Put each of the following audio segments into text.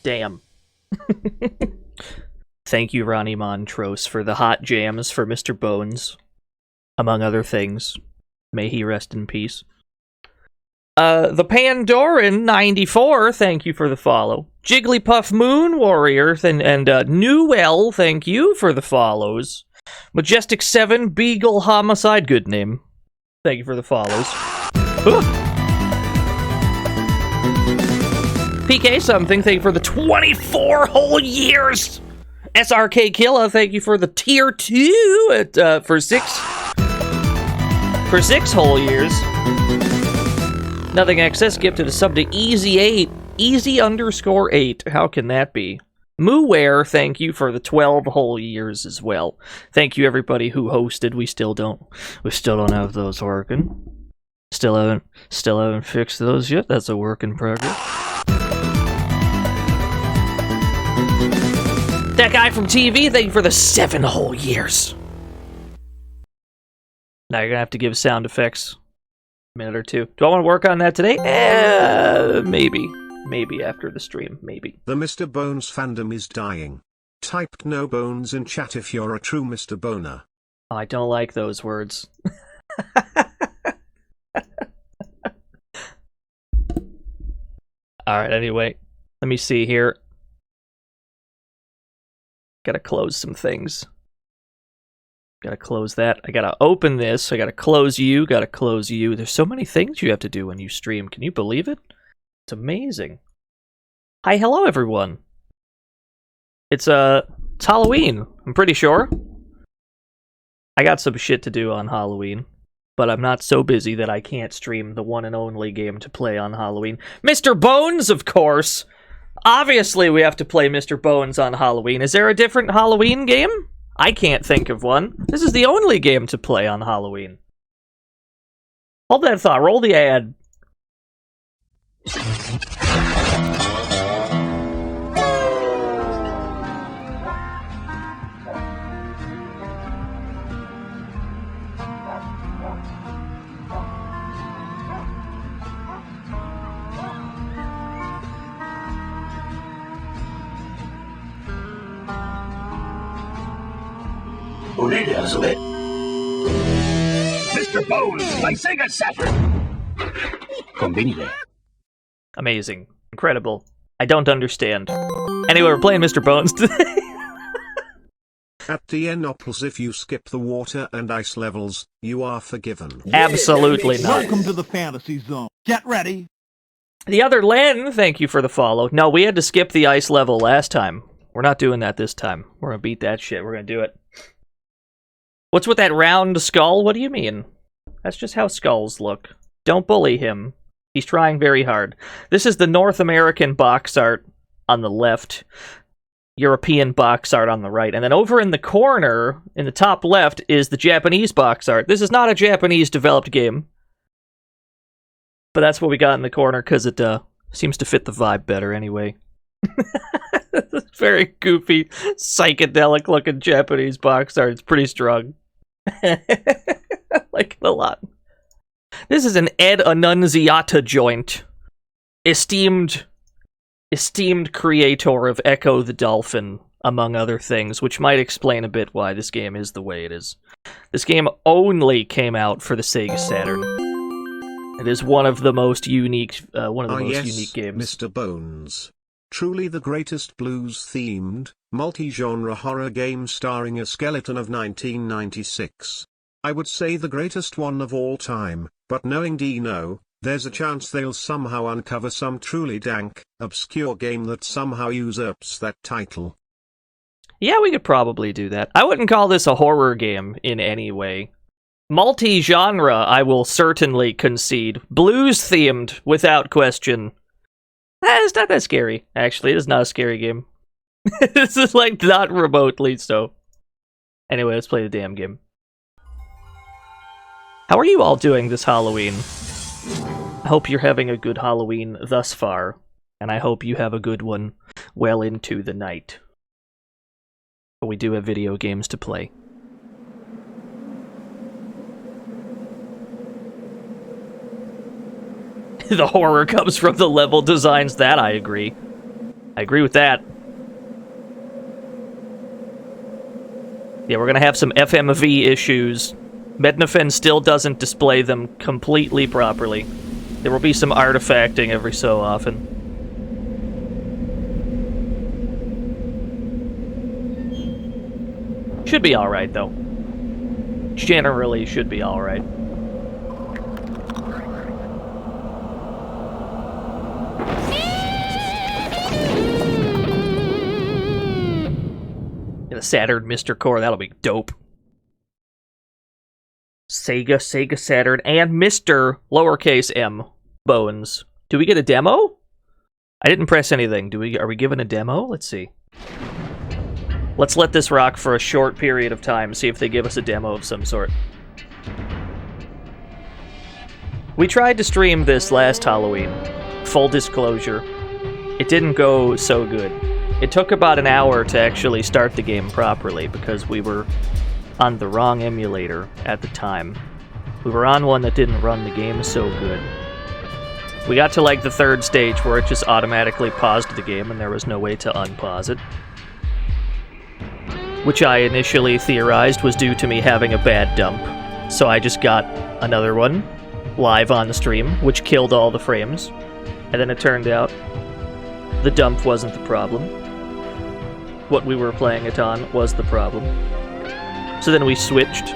Damn. Thank you, Ronnie Montrose, for the hot jams for Mr. Bones, among other things. May he rest in peace. The Pandoran 94, thank you for the follow. Jigglypuff Moon Warrior and Newell, thank you for the follows. Majestic 7 Beagle Homicide, good name. Thank you for the follows. PK something, thank you for the 24 whole years. SRK Killa, thank you for the tier 2 for 6 whole years. Nothing Excess gifted a sub to Easy8. Easy_8. How can that be? Mooware, thank you for the 12 whole years as well. Thank you everybody who hosted. We still don't have those working. Still haven't fixed those yet. That's a work in progress. That guy from TV, thank you for the 7 whole years. Now you're gonna have to give sound effects a minute or two. Do I want to work on that today? Maybe. Maybe after the stream, maybe. The Mr. Bones fandom is dying. Type no bones in chat if you're a true Mr. Boner. I don't like those words. Alright, anyway. Let me see here. Gotta close some things. Gotta close that. I gotta open this. I gotta close you. Gotta close you. There's so many things you have to do when you stream. Can you believe it? It's amazing. Hi, hello everyone. It's Halloween, I'm pretty sure. I got some shit to do on Halloween, but I'm not so busy that I can't stream the one and only game to play on Halloween. Mr. Bones, of course! Obviously we have to play Mr. Bones on Halloween. Is there a different Halloween game? I can't think of one. This is the only game to play on Halloween. Hold that thought, roll the ad. Mr. Bones by Sega Saturn. Convenient. Amazing. Incredible. I don't understand. Anyway, we're playing Mr. Bones today. At the Enopolis, if you skip the water and ice levels, you are forgiven. Absolutely not. Welcome to the fantasy zone. Get ready. The other Len, thank you for the follow. No, we had to skip the ice level last time. We're not doing that this time. We're gonna beat that shit. We're gonna do it. What's with that round skull? What do you mean? That's just how skulls look. Don't bully him. He's trying very hard. This is the North American box art on the left. European box art on the right. And then over in the corner, in the top left, is the Japanese box art. This is not a Japanese developed game. But that's what we got in the corner, because it seems to fit the vibe better anyway. Very goofy, psychedelic looking Japanese box art. It's pretty strong. I like it a lot. This is an Ed Annunziata joint. Esteemed creator of Echo the Dolphin, among other things, which might explain a bit why this game is the way it is. This game only came out for the Sega Saturn. It is one of the most unique, unique games. Mr. Bones. Truly the greatest blues-themed, multi-genre horror game starring a skeleton of 1996. I would say the greatest one of all time, but knowing Dino, there's a chance they'll somehow uncover some truly dank, obscure game that somehow usurps that title. Yeah, we could probably do that. I wouldn't call this a horror game in any way. Multi-genre, I will certainly concede. Blues-themed, without question. It's not that scary, actually. It is not a scary game. This is, like, not remotely so. Anyway, let's play the damn game. How are you all doing this Halloween? I hope you're having a good Halloween thus far, and I hope you have a good one well into the night. But we do have video games to play. The horror comes from the level designs, that I agree. I agree with that. Yeah, we're gonna have some FMV issues. Mednafen still doesn't display them completely properly. There will be some artifacting every so often. Should be alright, though. Generally should be alright. Get a Saturn Mr. Core, that'll be dope. Sega Saturn, and Mr. lowercase m Bones. Do we get a demo? I didn't press anything. Are we given a demo? Let's see. Let's let this rock for a short period of time, see if they give us a demo of some sort. We tried to stream this last Halloween. Full disclosure. It didn't go so good. It took about an hour to actually start the game properly, because we were on the wrong emulator at the time. We were on one that didn't run the game so good. We got to like the third stage where it just automatically paused the game and there was no way to unpause it. Which I initially theorized was due to me having a bad dump. So I just got another one live on the stream, which killed all the frames. And then it turned out the dump wasn't the problem. What we were playing it on was the problem. So then we switched.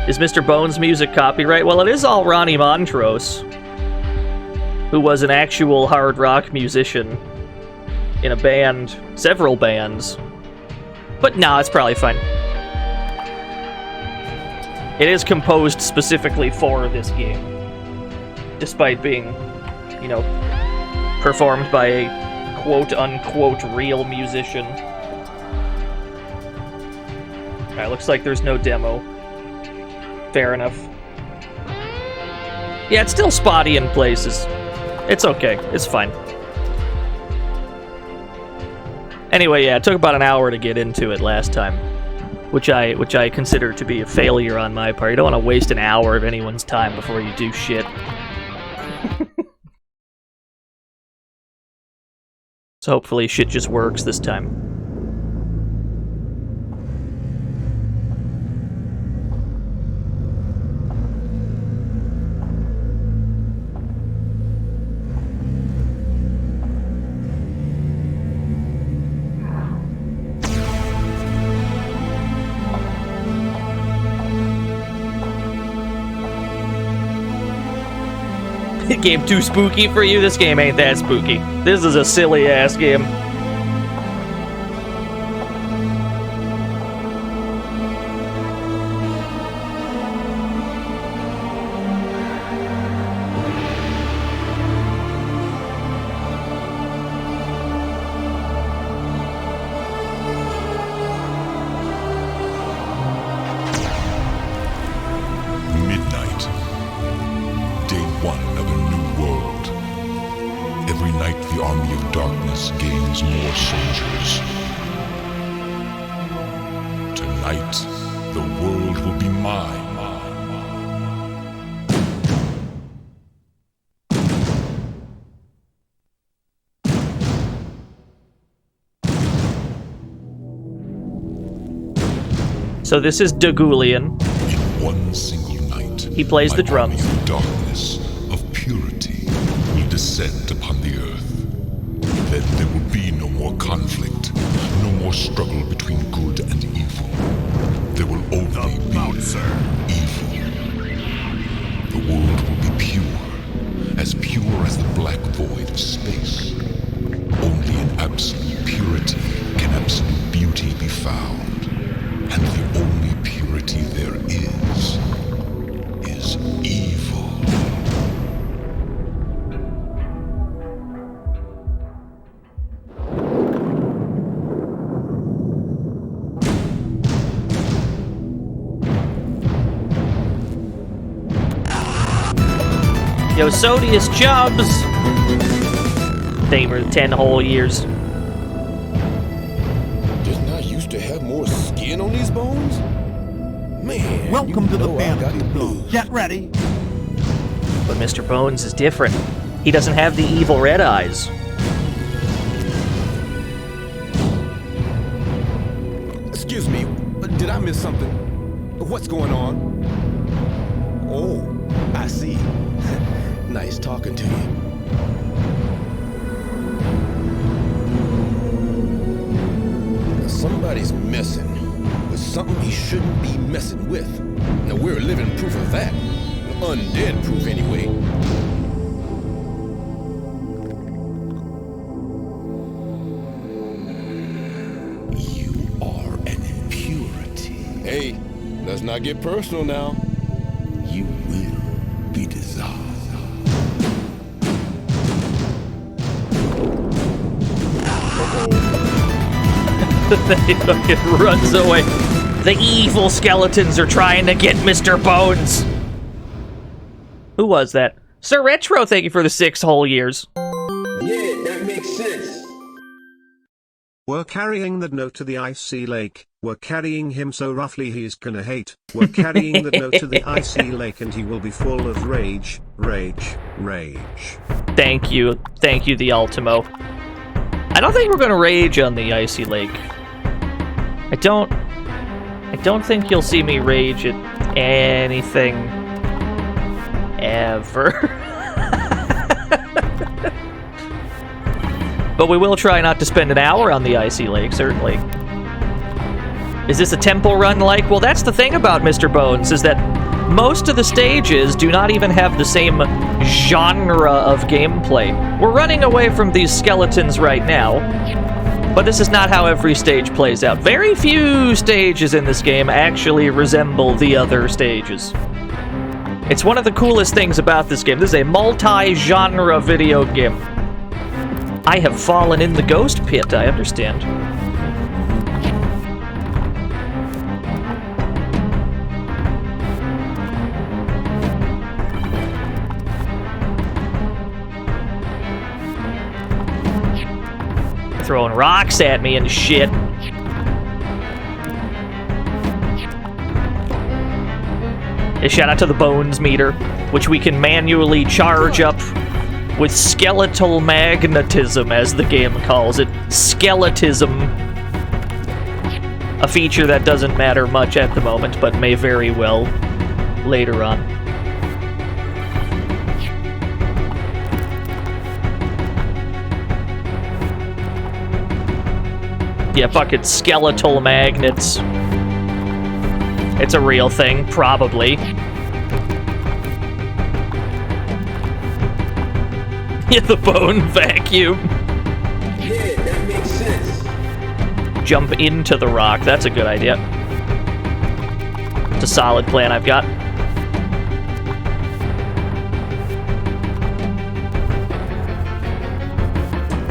Is Mr. Bones' music copyright? Well, it is all Ronnie Montrose, who was an actual hard rock musician in a band, several bands. But nah, it's probably fine. It is composed specifically for this game, despite being, you know, performed by a quote-unquote real musician. Alright, looks like there's no demo. Fair enough. Yeah, it's still spotty in places. It's okay. It's fine. Anyway, yeah, it took about an hour to get into it last time, which I consider to be a failure on my part. You don't want to waste an hour of anyone's time before you do shit. So hopefully shit just works this time. Game too spooky for you? This game ain't that spooky. This is a silly-ass game. So this is Dagulian. In one single night, he plays the drums. Of darkness, of purity, will descend upon the earth. Then there will be no more conflict, no more struggle between good and evil. There will only be evil. The world will be pure as the black void of space. Only in absolute purity can absolute beauty be found. And the only purity there is evil. Yo, Sodius Chubbs! Damer 10 whole years. Didn't I used to have more skin on these bones? Man, Welcome to the fantasy zone. Get ready. But Mr. Bones is different. He doesn't have the evil red eyes. Excuse me, did I miss something? What's going on? Oh, I see. Nice talking to you. Now somebody's messing with something he shouldn't be messing with. Now we're living proof of that. Undead proof, anyway. Hey, let's not get personal now. You will be dissolved. He fucking runs away. The evil skeletons are trying to get Mr. Bones. Who was that? Sir Retro, thank you for the 6 whole years. Yeah, that makes sense. We're carrying that note to the icy lake. We're carrying him so roughly he's gonna hate. We're carrying that note to the icy lake and he will be full of rage, rage, rage. Thank you, the Ultimo. I don't think we're gonna rage on the icy lake. I don't think you'll see me rage at anything ever. But we will try not to spend an hour on the icy lake, certainly. Is this a temple run like? Well, that's the thing about Mr. Bones, is that most of the stages do not even have the same genre of gameplay. We're running away from these skeletons right now, but this is not how every stage plays out. Very few stages in this game actually resemble the other stages. It's one of the coolest things about this game. This is a multi-genre video game. I have fallen in the ghost pit, I understand. Throwing rocks at me and shit. A shout out to the Bones meter, which we can manually charge up with skeletal magnetism, as the game calls it. Skeletism. A feature that doesn't matter much at the moment, but may very well later on. Yeah, fuck it, skeletal magnets. It's a real thing, probably. Yeah, the bone vacuum. Yeah, that makes sense. Jump into the rock, that's a good idea. It's a solid plan I've got.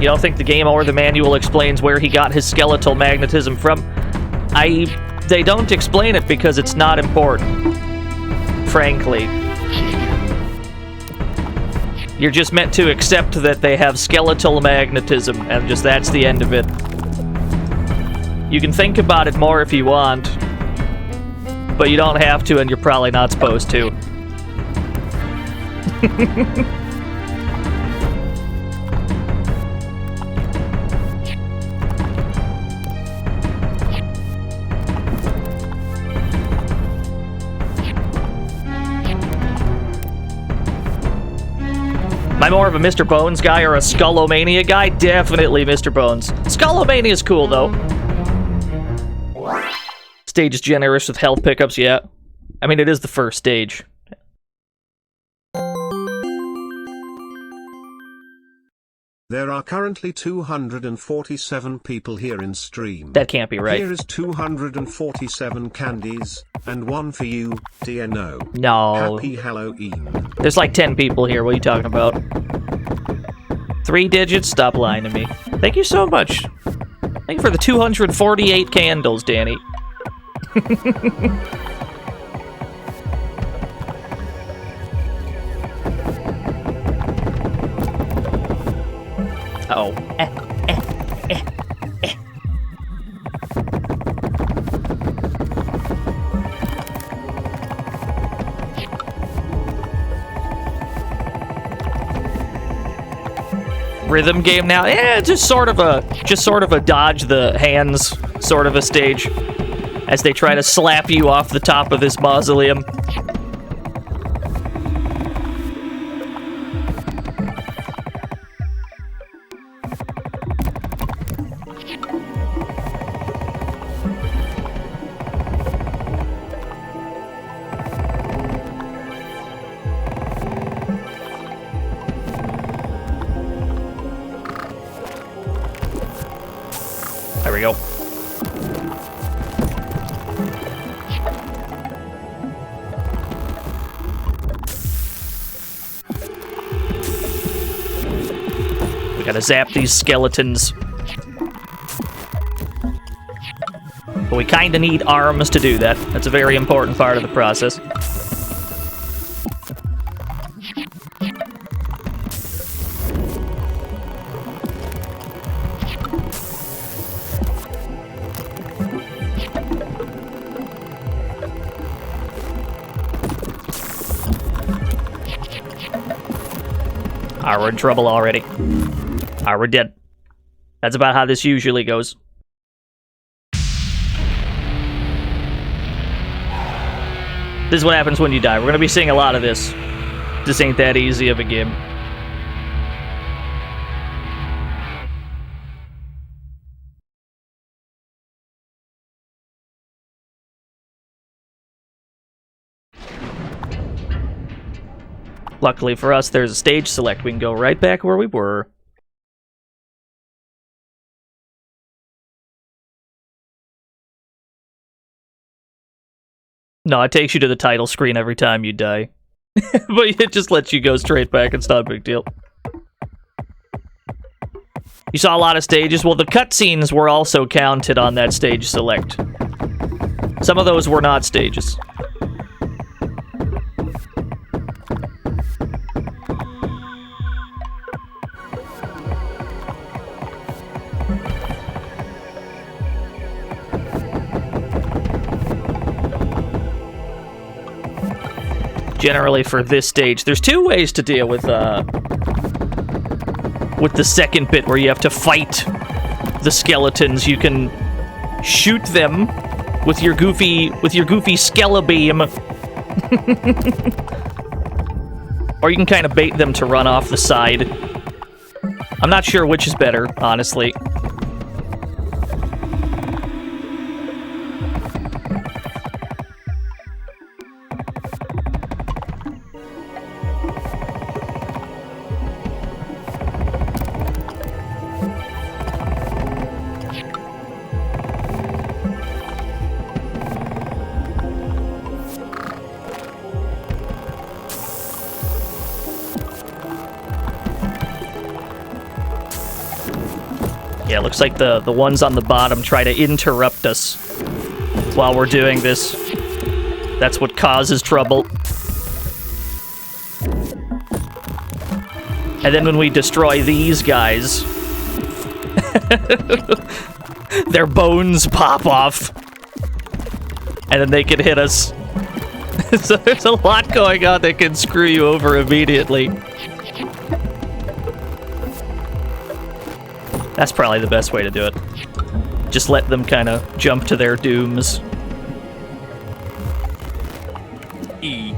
You don't think the game or the manual explains where he got his skeletal magnetism from? They don't explain it because it's not important. Frankly. You're just meant to accept that they have skeletal magnetism, and just that's the end of it. You can think about it more if you want, but you don't have to, and you're probably not supposed to. Am I more of a Mr. Bones guy or a Skullomania guy? Definitely Mr. Bones. Skullomania is cool, though. Stage is generous with health pickups, yeah. I mean, it is the first stage. There are currently 247 people here in stream. That can't be right. Here is 247 candies, and one for you, DNO. No. Happy Halloween. There's like 10 people here, what are you talking about? 3 digits? Stop lying to me. Thank you so much. Thank you for the 248 candles, Danny. Oh. Rhythm game now? Yeah, just sort of a dodge the hands sort of a stage. as they try to slap you off the top of this mausoleum. There we go. We gotta zap these skeletons. But we kinda need arms to do that. That's a very important part of the process. Ah, we're in trouble already. Ah, we're dead. That's about how this usually goes. This is what happens when you die. We're gonna be seeing a lot of this. This ain't that easy of a game. Luckily for us, there's a stage select. We can go right back where we were. No, it takes you to the title screen every time you die. But it just lets you go straight back. It's not a big deal. You saw a lot of stages. Well, the cutscenes were also counted on that stage select. Some of those were not stages. Generally for this stage, there's two ways to deal with the second bit where you have to fight the skeletons. You can shoot them with your goofy skele beam, or you can kind of bait them to run off the side. I'm not sure which is better, honestly. Yeah, looks like the ones on the bottom try to interrupt us while we're doing this. That's what causes trouble. And then when we destroy these guys, their bones pop off. And then they can hit us. So there's a lot going on that can screw you over immediately. That's probably the best way to do it. Just let them kind of jump to their dooms. E.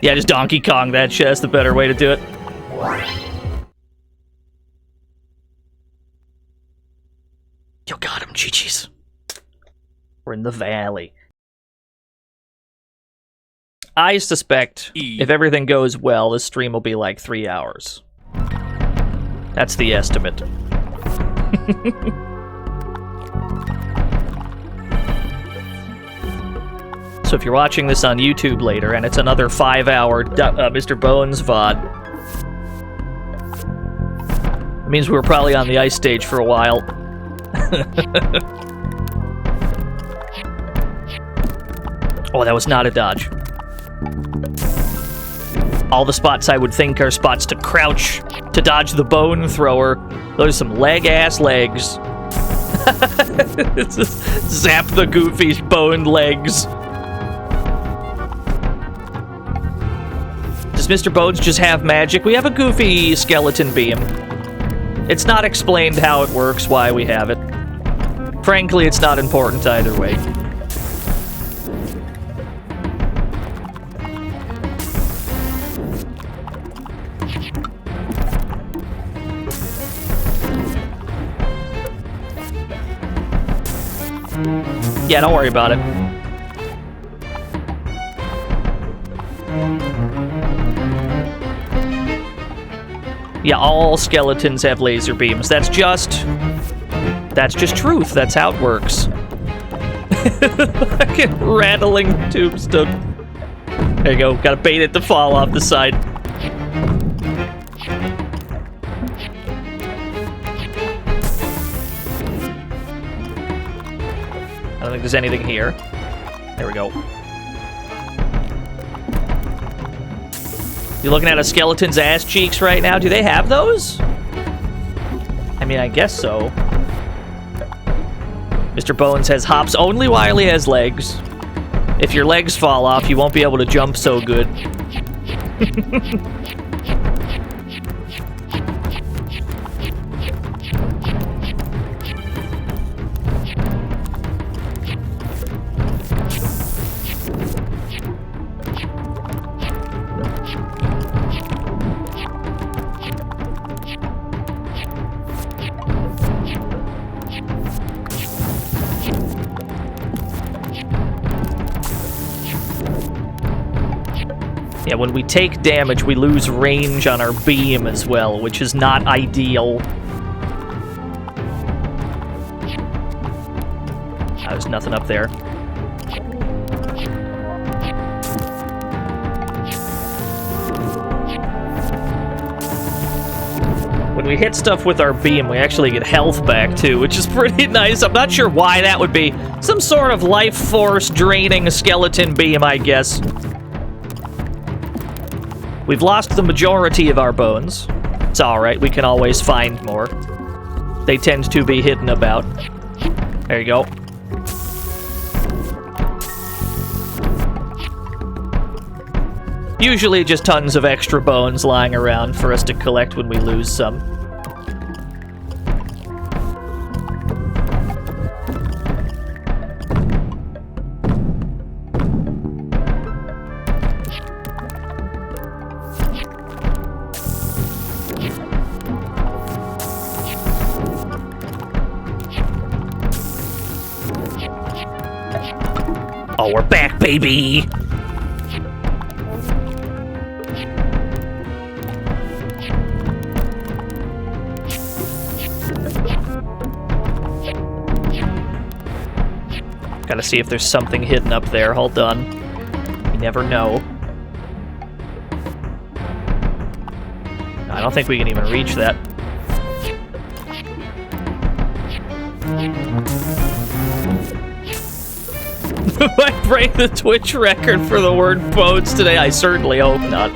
Yeah, just Donkey Kong that shit. That's the better way to do it. You got him, GG's. We're in the valley. I suspect if everything goes well, this stream will be like 3 hours. That's the estimate. So if you're watching this on YouTube later and it's another 5-hour Mr. Bones VOD, it means we were probably on the ice stage for a while. Oh, that was not a dodge. All the spots I would think are spots to crouch to dodge the bone thrower. Those are some leg-ass legs. Zap the goofy bone legs. Does Mr. Bones just have magic? We have a goofy skeleton beam. It's not explained how it works, why we have it. Frankly, it's not important either way. Yeah, don't worry about it. Yeah, all skeletons have laser beams. That's just truth. That's how it works. Fucking rattling tombstone. There you go. Gotta bait it to fall off the side. I don't think there's anything here. There we go. You looking at a skeleton's ass cheeks right now? Do they have those? I mean, I guess so. Mr. Bones has hops only while he has legs. If your legs fall off, you won't be able to jump so good. Yeah, when we take damage, we lose range on our beam as well, which is not ideal. There's nothing up there. When we hit stuff with our beam, we actually get health back too, which is pretty nice. I'm not sure why that would be. Some sort of life force draining skeleton beam, I guess. We've lost the majority of our bones. It's alright, we can always find more. They tend to be hidden about. There you go. Usually just tons of extra bones lying around for us to collect when we lose some. Oh, we're back, baby! Gotta see if there's something hidden up there. Hold on. You never know. I don't think we can even reach that. Might break the Twitch record for the word bones today. I certainly hope not.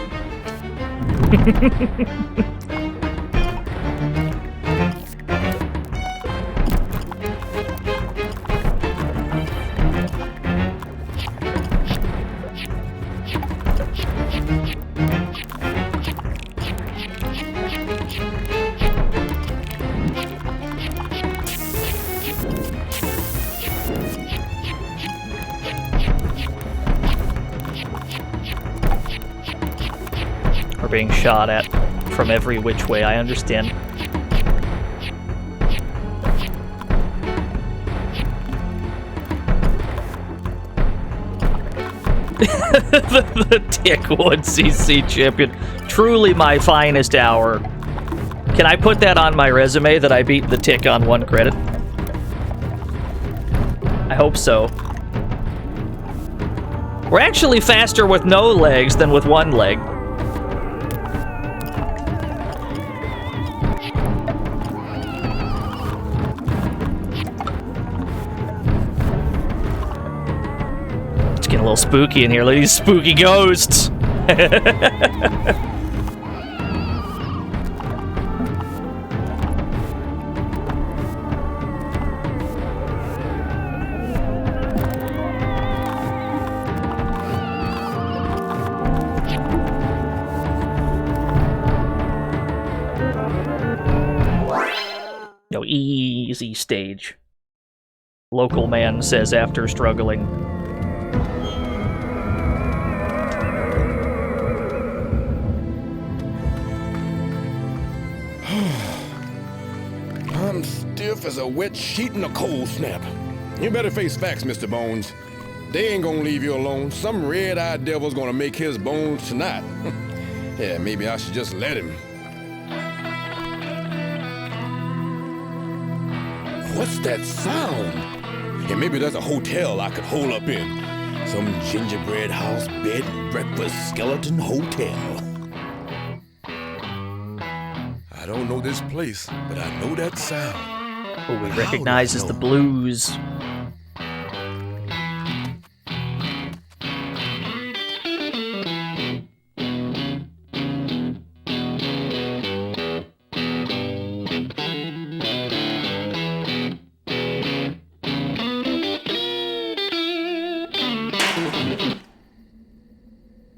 We're being shot at from every which way, I understand. the Tick 1 CC champion. Truly my finest hour. Can I put that on my resume that I beat the Tick on 1 credit? I hope so. We're actually faster with no legs than with 1 leg. It's getting a little spooky in here. Look at these spooky ghosts. easy stage. Local man says after struggling. I'm stiff as a wet sheet in a cold snap. You better face facts, Mr. Bones. They ain't gonna leave you alone. Some red-eyed devil's gonna make his bones tonight. Yeah, maybe I should just let him. What's that sound? Yeah, maybe there's a hotel I could hole up in. Some gingerbread house, bed and breakfast, skeleton hotel. I don't know this place, but I know that sound. Oh, we recognize as the blues.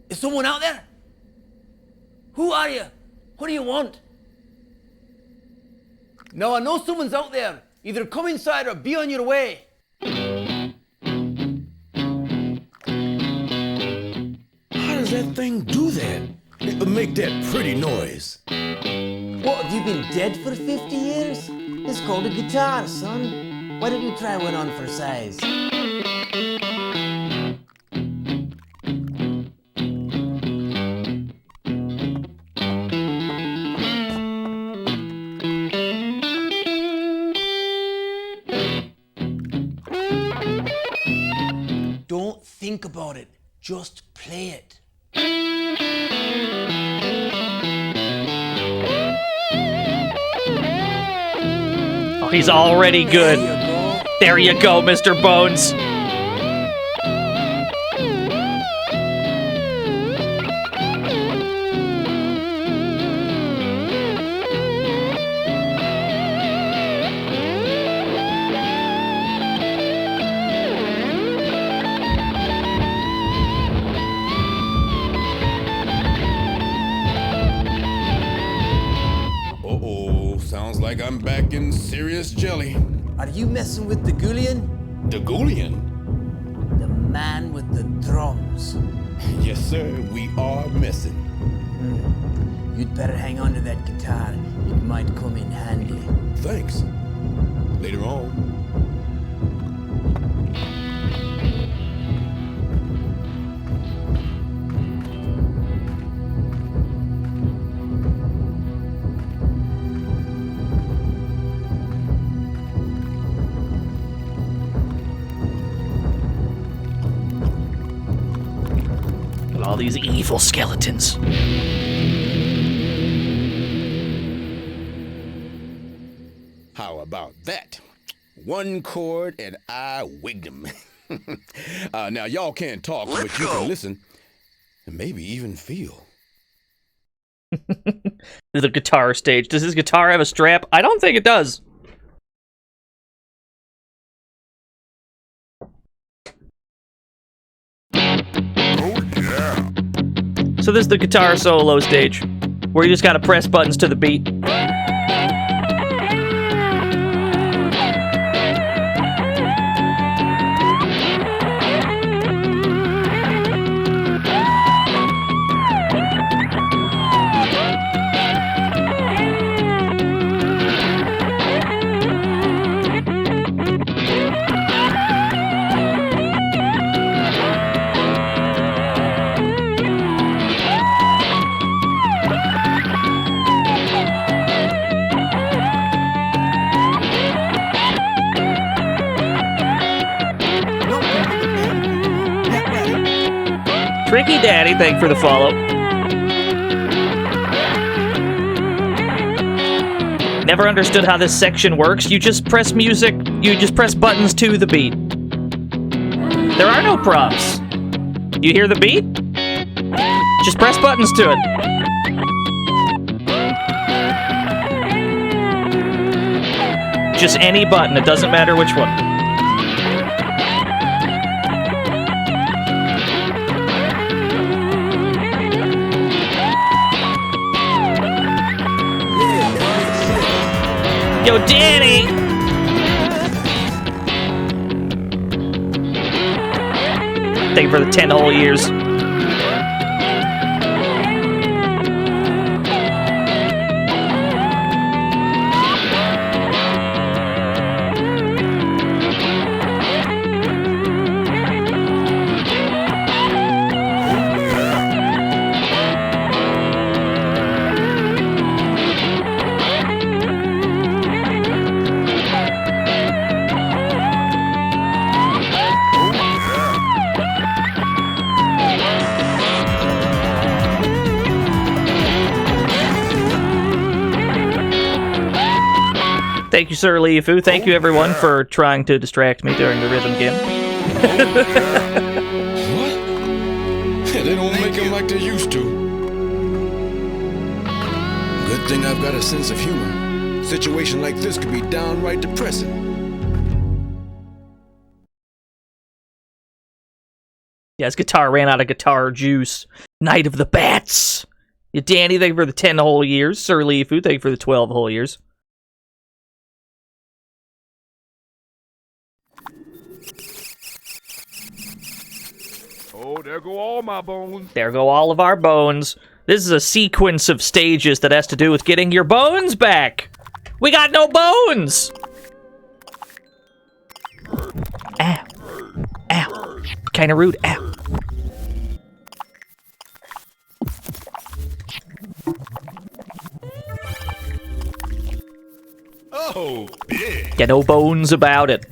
Is someone out there? Who are you? What do you want? No, I know someone's out there. Either come inside or be on your way. How does that thing do that? It would make that pretty noise. What, have you been dead for 50 years? It's called a guitar, son. Why don't you try one on for size? Don't think about it. Just play it. Oh, he's already good. There you go, Mr. Bones. Sounds like I'm back in serious jelly. Are you messing with the Ghoulian? The Ghoulian? The man with the drums. Yes, sir, we are messing. You'd better hang on to that guitar. It might come in handy. Thanks. Later on. All these evil skeletons. How about that? One chord and I wigged him. Now, y'all can't talk, but you can listen and maybe even feel. The guitar stage. Does his guitar have a strap? I don't think it does. So this is the guitar solo stage, where you just gotta press buttons to the beat. Tricky Daddy, thank for the follow. Never understood how this section works. You just press music, you just press buttons to the beat. There are no prompts. You hear the beat? Just press buttons to it. Just any button, it doesn't matter which one. Yo, Danny! Thank you for the 10 whole years. Thank you, Sir Lifu. Thank you, everyone, for trying to distract me during the rhythm game. What? They don't make them like they used to. Good thing I've got a sense of humor. Situation like this could be downright depressing. Yeah, his guitar ran out of guitar juice. Night of the Bats. Yeah, Danny, thank you for the 10 whole years. Sir Lifu, thank you for the 12 whole years. Oh, there go all my bones. There go all of our bones. This is a sequence of stages that has to do with getting your bones back. We got no bones! Ow. Ow. Kinda rude. Ow. Oh, yeah. Get no bones about it.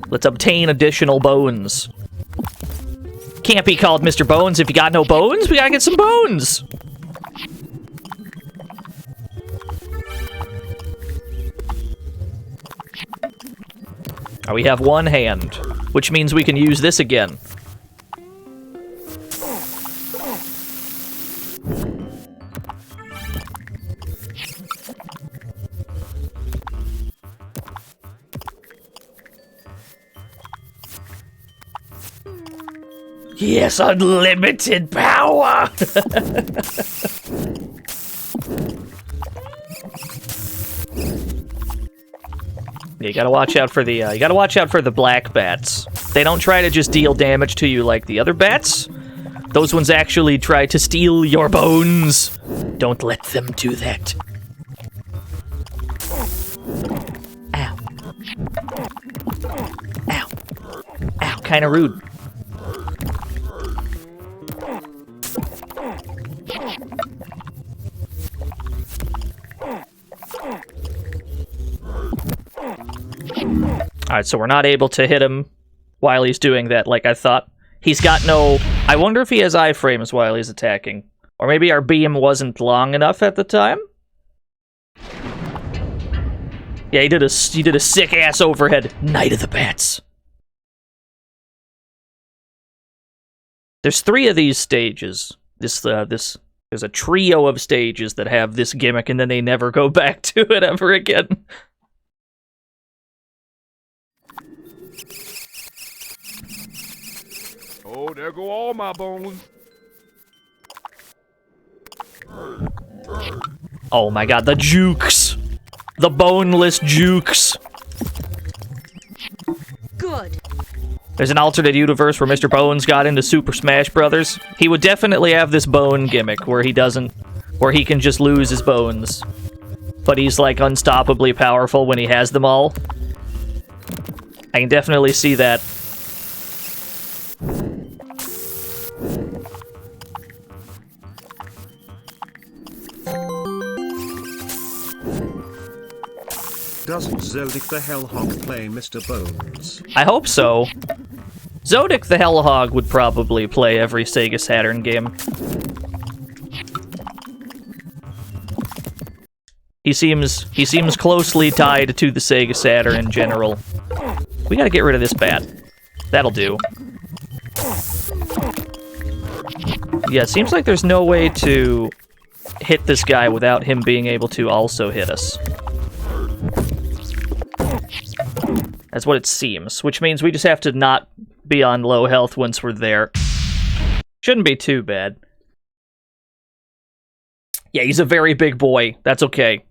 Let's obtain additional bones. Can't be called Mr. Bones if you got no bones. We gotta get some bones. Now we have one hand, which means we can use this again. Yes, unlimited power! You gotta watch out for the black bats. They don't try to just deal damage to you like the other bats. Those ones actually try to steal your bones. Don't let them do that. Ow. Ow. Ow, kinda rude. Alright, so we're not able to hit him while he's doing that like I thought. He's got no... I wonder if he has iframes while he's attacking. Or maybe our beam wasn't long enough at the time? Yeah, he did a sick-ass overhead. Night of the Bats. There's 3 of these stages. There's a trio of stages that have this gimmick, and then they never go back to it ever again. Oh, there go all my bones. Oh my god, the jukes! The boneless jukes! Good. There's an alternate universe where Mr. Bones got into Super Smash Brothers. He would definitely have this bone gimmick where he can just lose his bones. But he's like unstoppably powerful when he has them all. I can definitely see that. Doesn't Zodic the Hellhog play Mr. Bones? I hope so. Zodic the Hellhog would probably play every Sega Saturn game. He seems closely tied to the Sega Saturn in general. We gotta get rid of this bat. That'll do. Yeah, it seems like there's no way to hit this guy without him being able to also hit us. That's what it seems, which means we just have to not be on low health once we're there. Shouldn't be too bad. Yeah, he's a very big boy. That's okay.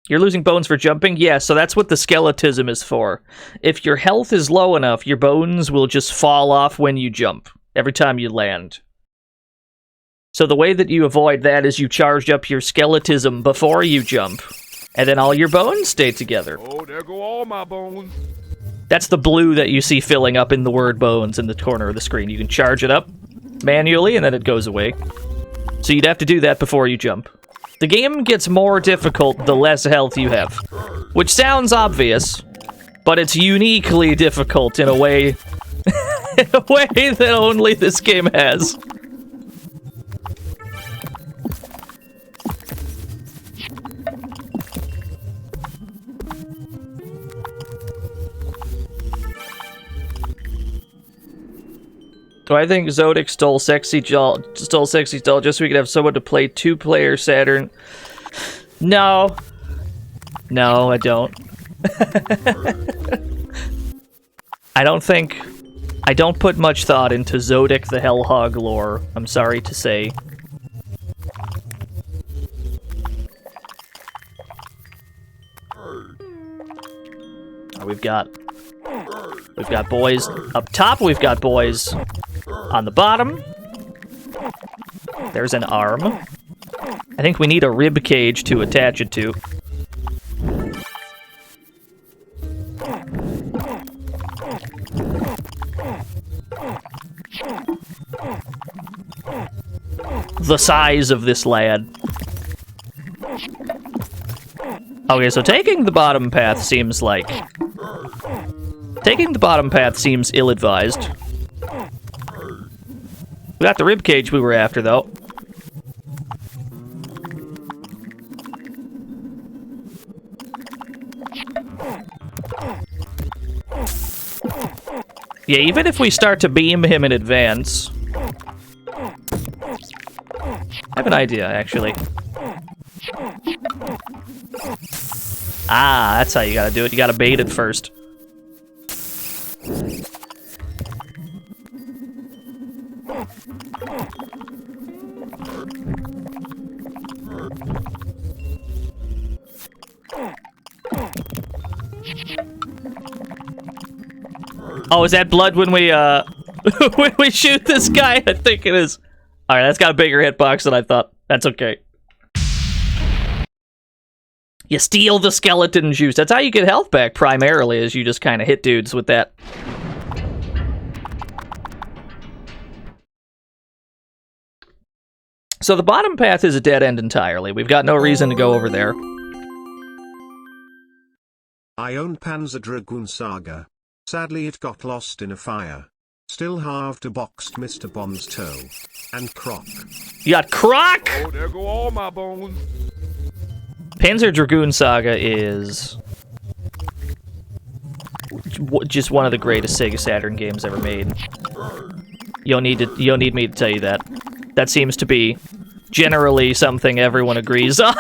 You're losing bones for jumping? Yeah, so that's what the skeletism is for. If your health is low enough, your bones will just fall off when you jump, every time you land. So the way that you avoid that is you charge up your skeletism before you jump, and then all your bones stay together. Oh, there go all my bones. That's the blue that you see filling up in the word bones in the corner of the screen. You can charge it up manually, and then it goes away. So you'd have to do that before you jump. The game gets more difficult the less health you have, which sounds obvious, but it's uniquely difficult in a way, in a way that only this game has. Do I think Zodic stole Sexy Doll just so we could have someone to play two-player Saturn? No. No, I don't. I don't put much thought into Zodic the Hellhog lore, I'm sorry to say. We've got boys up top, we've got boys on the bottom. There's an arm. I think we need a rib cage to attach it to. The size of this lad. Okay, so taking the bottom path seems like... Taking the bottom path seems ill-advised. We got the ribcage we were after, though. Yeah, even if we start to beam him in advance... I have an idea, actually. Ah, that's how you gotta do it. You gotta bait it first. Oh, is that blood when we, when we shoot this guy? I think it is. Alright, that's got a bigger hitbox than I thought. That's okay. You steal the skeleton juice. That's how you get health back, primarily, is you just kind of hit dudes with that. So the bottom path is a dead end entirely. We've got no reason to go over there. I own Panzer Dragoon Saga. Sadly it got lost in a fire. Still halved a boxed Mr. Bond's toe. And Croc. You got Croc! Oh, there go all my bones. Panzer Dragoon Saga is... just one of the greatest Sega Saturn games ever made. You don't need me to tell you that. That seems to be generally something everyone agrees on.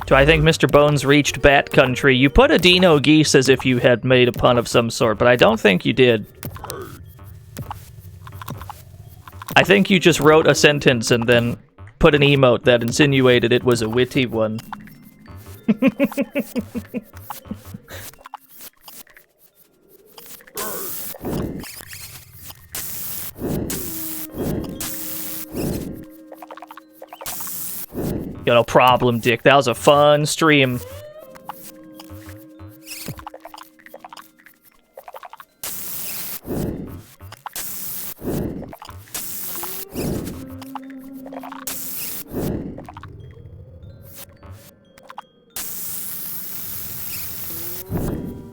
Do I think Mr. Bones reached Bat Country? You put a Dino Geese as if you had made a pun of some sort, but I don't think you did. I think you just wrote a sentence and then put an emote that insinuated it was a witty one. Yo, no problem, Dick. That was a fun stream.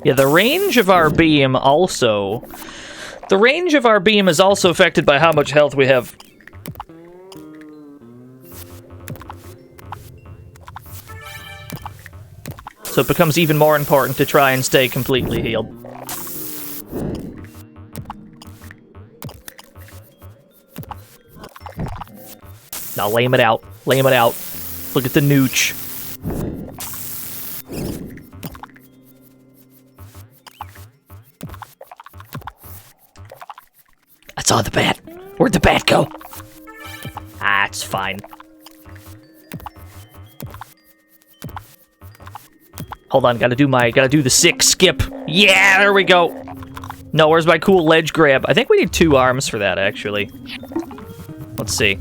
Yeah, the range of our beam also... The range of our beam is also affected by how much health we have. So it becomes even more important to try and stay completely healed. Now lame it out. Lame it out. Look at the nooch. I saw the bat. Where'd the bat go? Ah, it's fine. Hold on, gotta do the 6 skip. Yeah, there we go. No, where's my cool ledge grab? I think we need 2 arms for that, actually. Let's see.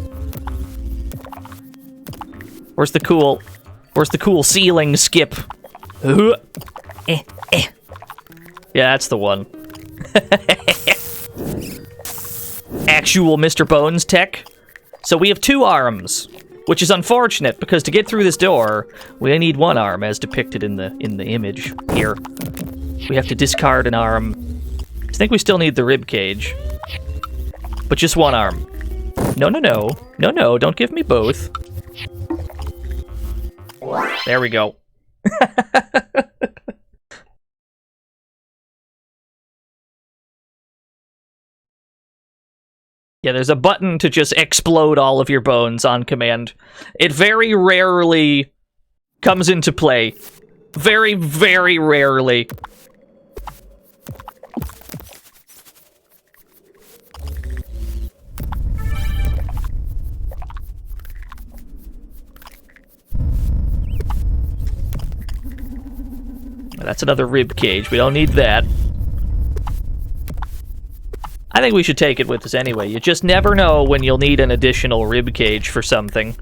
Where's the cool ceiling skip? Yeah, that's the one. Actual Mr. Bones tech. So we have 2 arms, which is unfortunate because to get through this door, we need 1 arm as depicted in the image here. We have to discard an arm. I think we still need the rib cage, but just 1 arm. No, don't give me both. There we go. Yeah, there's a button to just explode all of your bones on command. It very rarely comes into play. Very, very rarely. That's another rib cage. We don't need that. I think we should take it with us anyway. You just never know when you'll need an additional rib cage for something.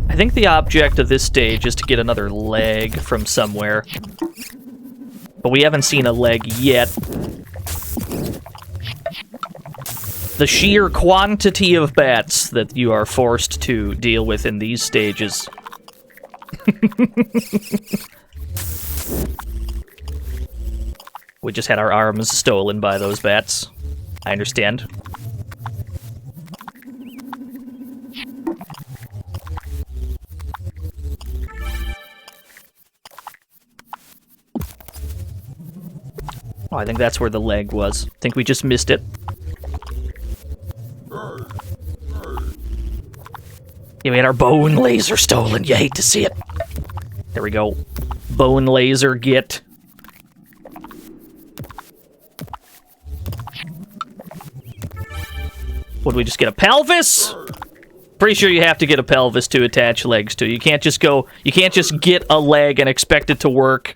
I think the object of this stage is to get another leg from somewhere. But we haven't seen a leg yet. The sheer quantity of bats that you are forced to deal with in these stages. We just had our arms stolen by those bats. I understand. Oh, I think that's where the leg was. I think we just missed it. Yeah, we had our bone laser stolen. You hate to see it. There we go. Bone laser get. Would we just get a pelvis? Pretty sure you have to get a pelvis to attach legs to. You can't just get a leg and expect it to work.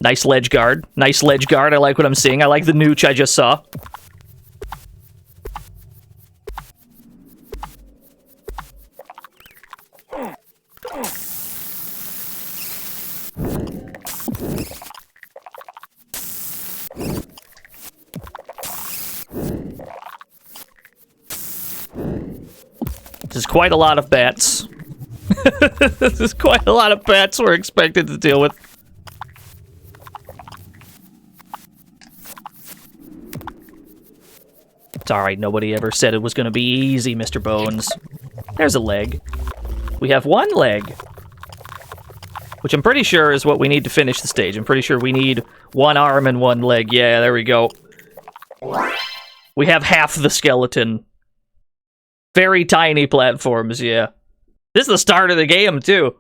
Nice ledge guard. Nice ledge guard. I like what I'm seeing. I like the nooch I just saw. This is quite a lot of bats. This is quite a lot of bats we're expected to deal with. It's alright, nobody ever said it was going to be easy, Mr. Bones. There's a leg. We have 1 leg. Which I'm pretty sure is what we need to finish the stage. I'm pretty sure we need 1 arm and 1 leg. Yeah, there we go. We have half the skeleton. Very tiny platforms, yeah. This is the start of the game, too.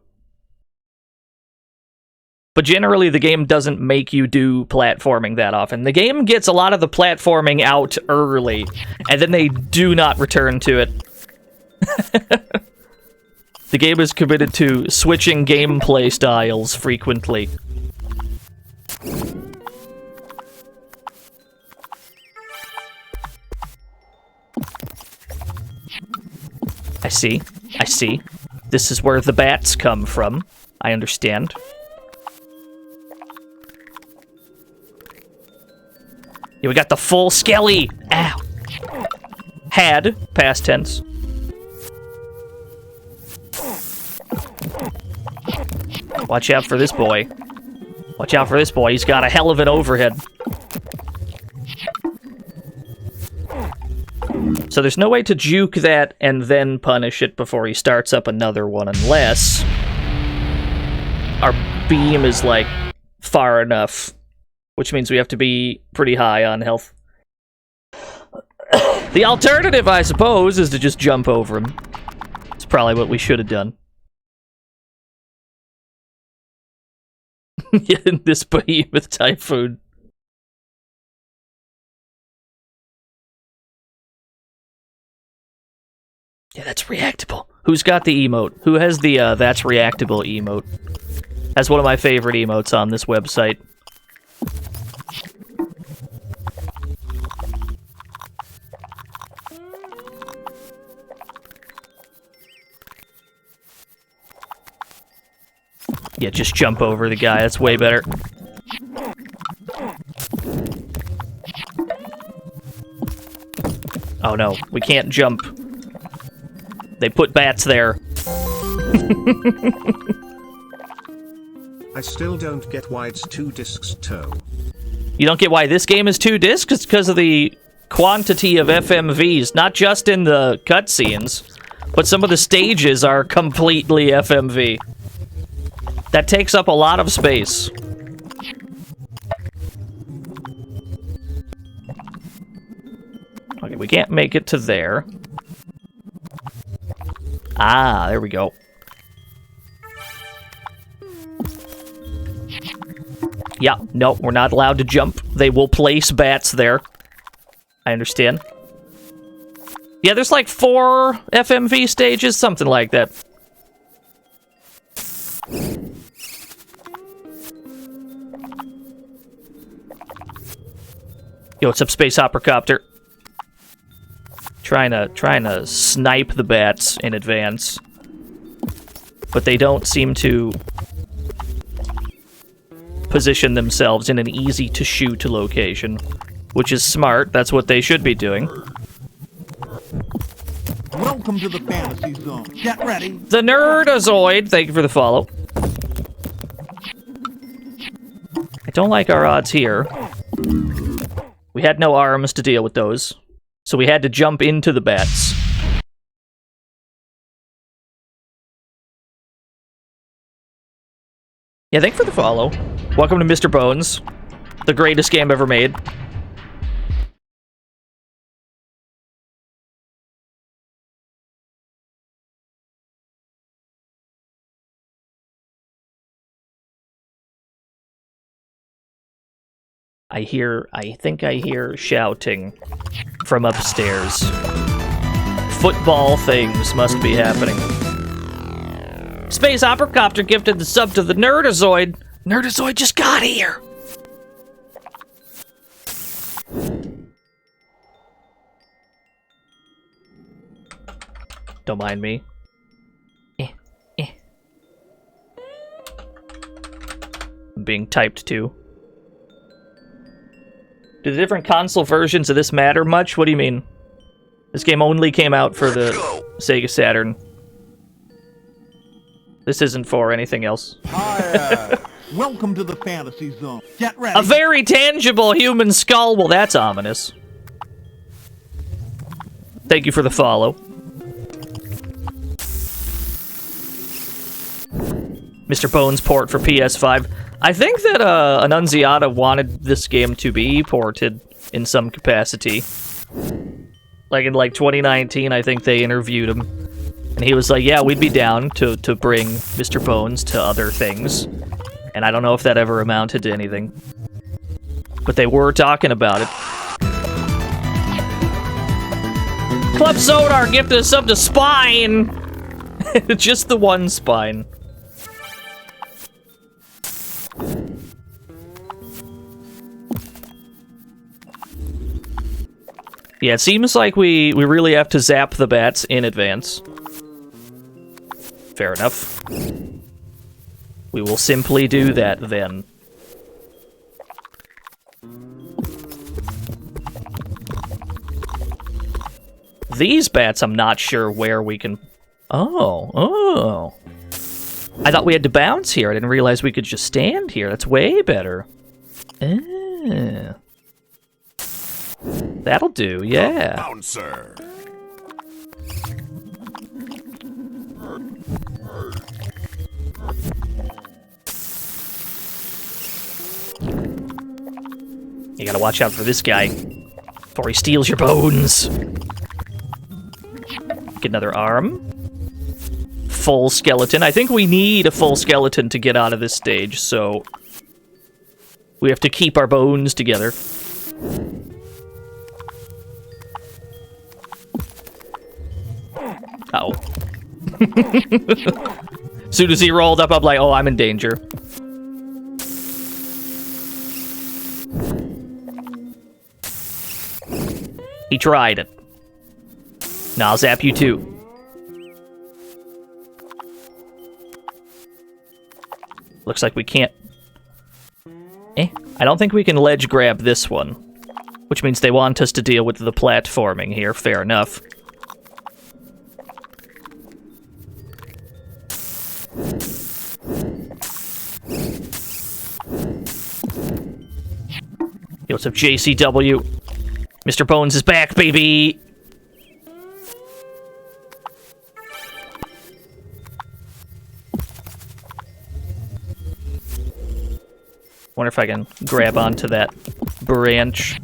But generally, the game doesn't make you do platforming that often. The game gets a lot of the platforming out early, and then they do not return to it. The game is committed to switching gameplay styles frequently. I see. I see. This is where the bats come from. I understand. Yeah, we got the full skelly! Ow! Had, past tense. Watch out for this boy. Watch out for this boy, he's got a hell of an overhead. So there's no way to juke that and then punish it before he starts up another one unless our beam is, like, far enough, which means we have to be pretty high on health. The alternative, I suppose, is to just jump over him. It's probably what we should have done. Yeah, this behemoth typhoon. Yeah, that's reactable. Who's got the emote? Who has the that's reactable emote? That's one of my favorite emotes on this website. Yeah, just jump over the guy. That's way better. Oh no, we can't jump. They put bats there. I still don't get why it's 2 discs tow. You don't get why this game is 2 discs? It's because of the quantity of FMVs, not just in the cutscenes, but some of the stages are completely FMV. That takes up a lot of space. Okay, we can't make it to there. Ah, there we go. Yeah, no, we're not allowed to jump. They will place bats there. I understand. Yeah, there's like 4 FMV stages, something like that. Yo, what's up, Space Opera Copter? Trying to snipe the bats in advance. But they don't seem to position themselves in an easy-to-shoot location. Which is smart. That's what they should be doing. Welcome to the fantasy zone. Get ready. The Nerdazoid! Thank you for the follow. I don't like our odds here. We had no arms to deal with those. So we had to jump into the bats. Yeah, thank you for the follow. Welcome to Mr. Bones. The greatest game ever made. I think I hear shouting from upstairs. Football things must be happening. Space Opera Copter gifted the sub to the Nerdazoid. Nerdazoid just got here. Don't mind me. I'm being typed to. Do the different console versions of this matter much? What do you mean? This game only came out for the Sega Saturn. This isn't for anything else. Hi, welcome to the fantasy zone. Get ready. A very tangible human skull. Well, that's ominous. Thank you for the follow. Mr. Bones port for PS5. I think that Annunziata wanted this game to be ported in some capacity. Like in 2019, I think they interviewed him. And he was like, yeah, we'd be down to bring Mr. Bones to other things. And I don't know if that ever amounted to anything. But they were talking about it. Club Sonar gifted a sub to Spine! Just the one spine. Yeah, it seems like we really have to zap the bats in advance. Fair enough. We will simply do that, then. These bats, I'm not sure where we can... Oh. I thought we had to bounce here. I didn't realize we could just stand here. That's way better. That'll do, yeah. Bouncer. You gotta watch out for this guy before he steals your bones. Get another arm. Full skeleton. I think we need a full skeleton to get out of this stage, so we have to keep our bones together. Uh-oh. As soon as he rolled up, I'm like, oh, I'm in danger. He tried it. Now I'll zap you too. Looks like we can't... I don't think we can ledge grab this one. Which means they want us to deal with the platforming here. Fair enough. Yo, what's up, JCW? Mr. Bones is back, baby! Wonder if I can grab onto that branch.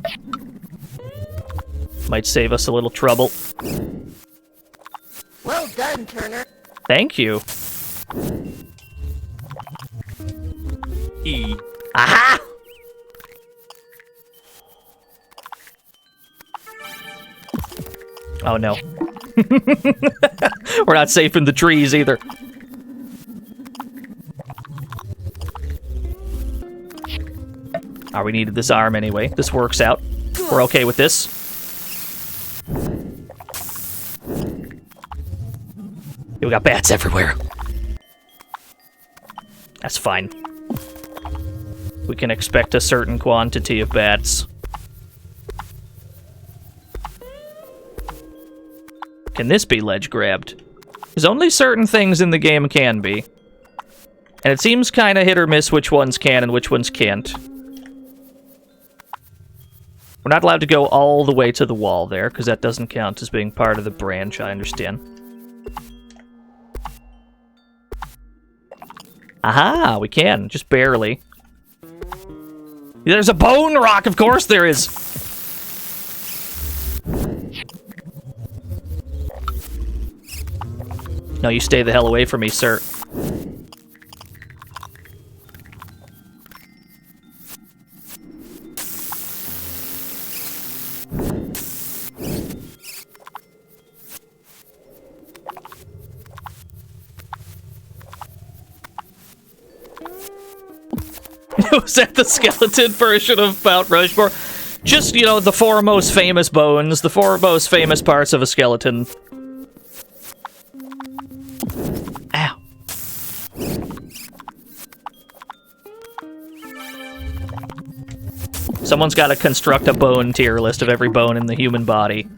Might save us a little trouble. Well done, Turner. Thank you. Aha! Oh no. We're not safe in the trees either. Oh, we needed this arm anyway. This works out. We're okay with this. We got bats everywhere. That's fine. We can expect a certain quantity of bats. Can this be ledge grabbed? Because only certain things in the game can be. And it seems kind of hit or miss which ones can and which ones can't. We're not allowed to go all the way to the wall there, because that doesn't count as being part of the branch, I understand. Aha, we can, just barely. There's a bone rock, of course there is! No, you stay the hell away from me, sir. Was that the skeleton version of Mount Rushmore? Just, you know, the four most famous bones, the four most famous parts of a skeleton. Ow. Someone's got to construct a bone tier list of every bone in the human body.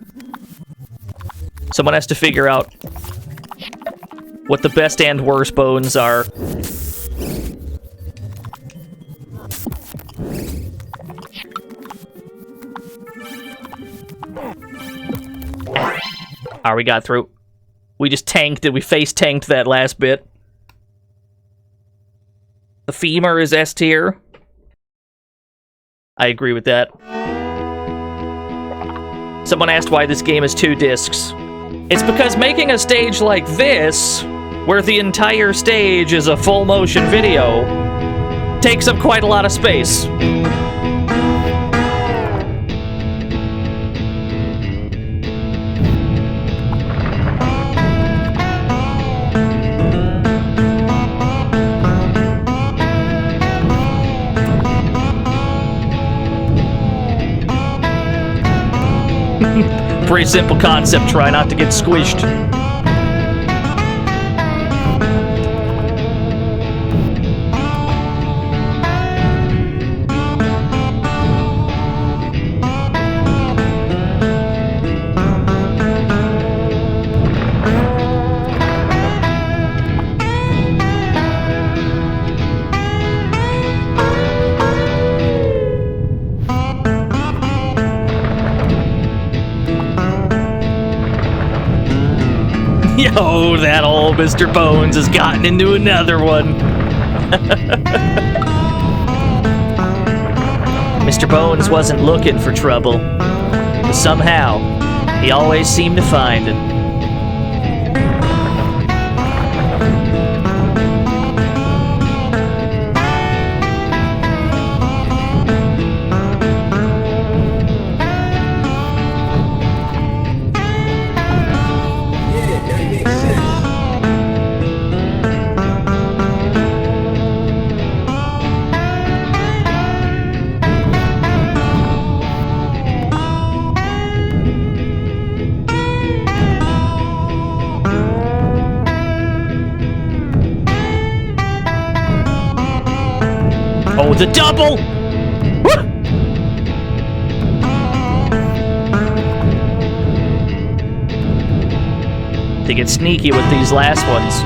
Someone has to figure out what the best and worst bones are. We got through. We just tanked it. We face tanked that last bit. The femur is S tier. I agree with that. Someone asked why this game is 2 discs. It's because making a stage like this, where the entire stage is a full motion video, takes up quite a lot of space. Pretty simple concept, try not to get squished. Oh, that old Mr. Bones has gotten into another one. Mr. Bones wasn't looking for trouble, but somehow, he always seemed to find it. Oh, the double! Woo! They get sneaky with these last ones.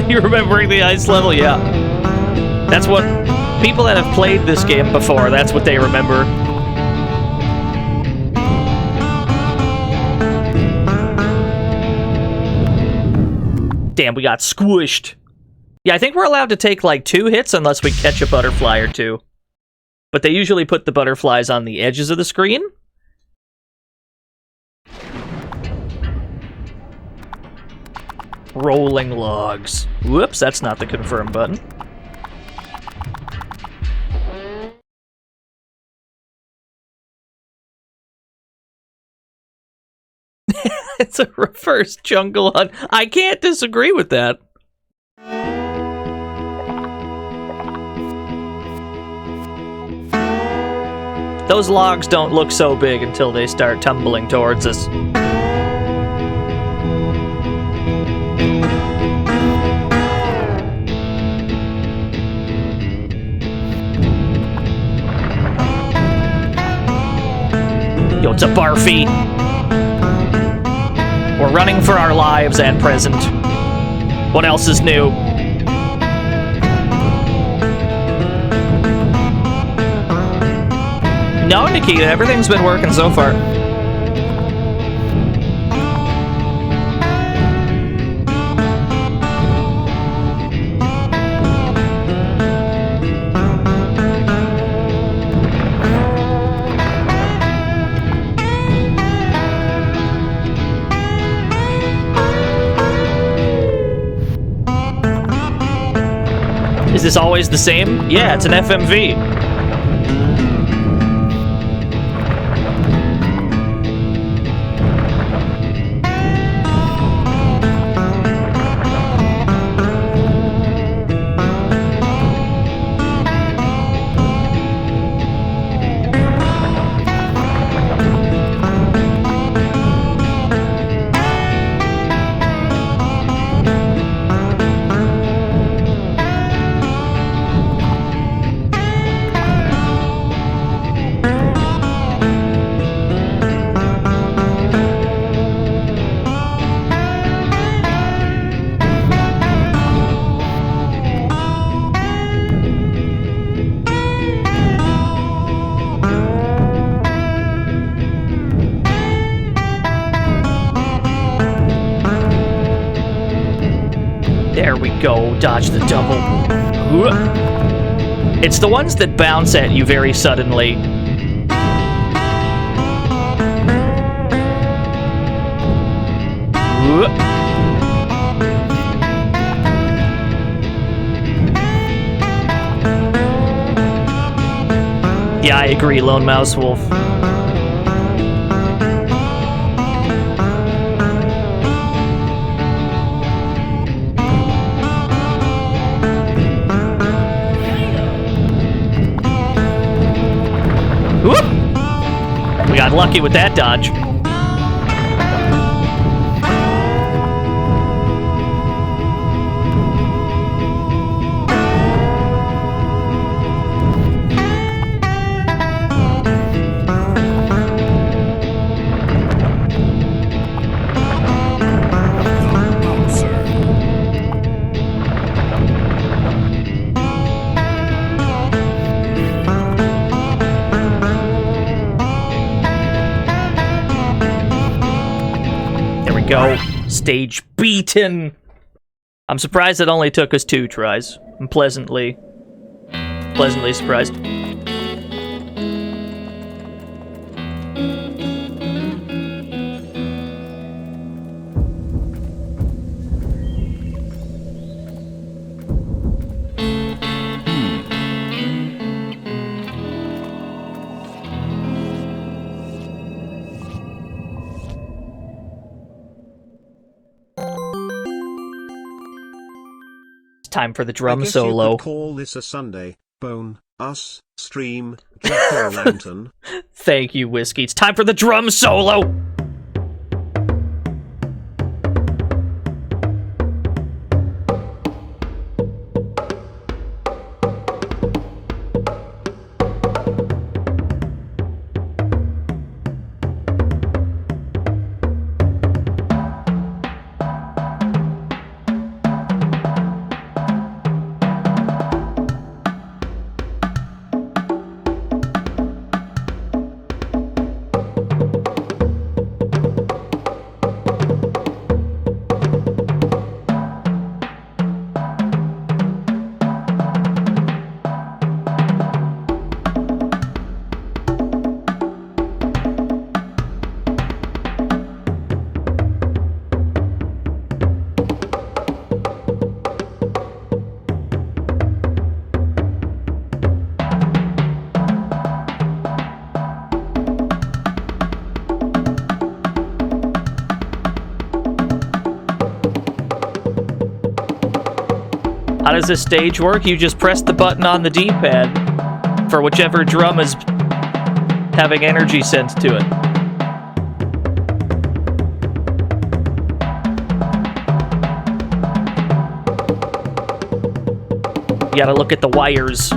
You remembering the ice level? Yeah. That's what people that have played this game before, that's what they remember. Damn, we got squished. Yeah, I think we're allowed to take like 2 hits unless we catch a butterfly or 2. But they usually put the butterflies on the edges of the screen. Rolling logs. Whoops, that's not the confirm button. It's a reverse jungle hunt. I can't disagree with that. Those logs don't look so big until they start tumbling towards us. Yo, it's a barfy. We're running for our lives and present. What else is new? No, Nikita, everything's been working so far. Is this always the same? Yeah, it's an FMV. There we go, dodge the double. It's the ones that bounce at you very suddenly. Yeah, I agree, Lone Mouse Wolf. We got lucky with that dodge. go. Stage beaten. I'm surprised it only took us 2 tries. I'm pleasantly surprised. Time for the drum I guess solo. You could call this a Sunday, Bone, Us, Stream, Jack-O-Lantern. Thank you, Whiskey. It's time for the drum solo! How does this stage work? You just press the button on the D-pad for whichever drum is having energy sent to it. You gotta look at the wires.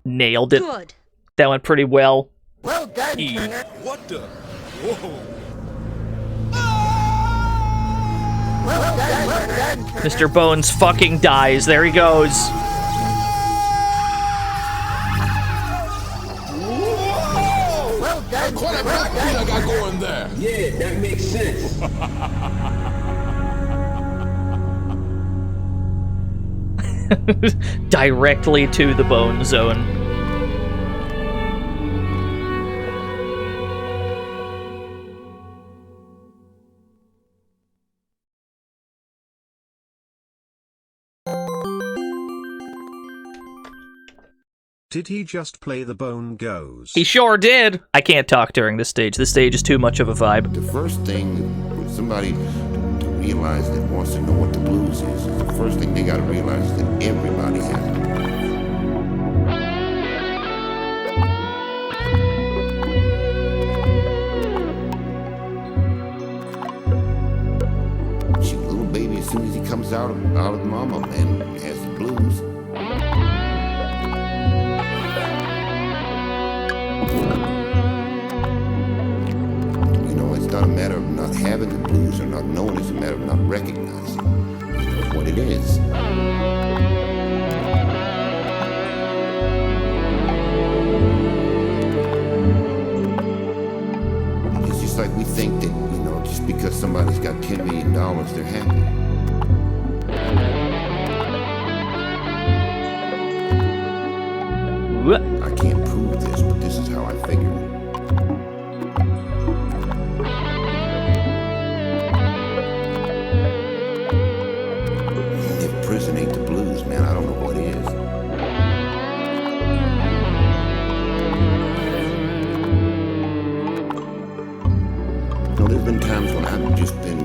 Nailed it. Good. That went pretty well. Well done, Turner. What the? Whoa. Well done, Turner. Mr. Bones fucking dies. There he goes. Well done, Quite a Turner. backbeat I got going there. Yeah, that makes sense. Directly to the bone zone. Did he just play The Bone Goes? He sure did. I can't talk during this stage. This stage is too much of a vibe. The first thing, somebody to realize that wants to know what the blues is the first thing they got to realize is that everybody has it. Shoot, little baby, as soon as he comes out of mama, man, has the blues. You know, it's not a matter of not having the blues or not knowing, it's a matter of not recognizing what it is. It's just like we think that, you know, just because somebody's got $10 million, they're happy. What? I can't prove this, but this is how I figure it. man. I don't know what is. There's been times when I've just been,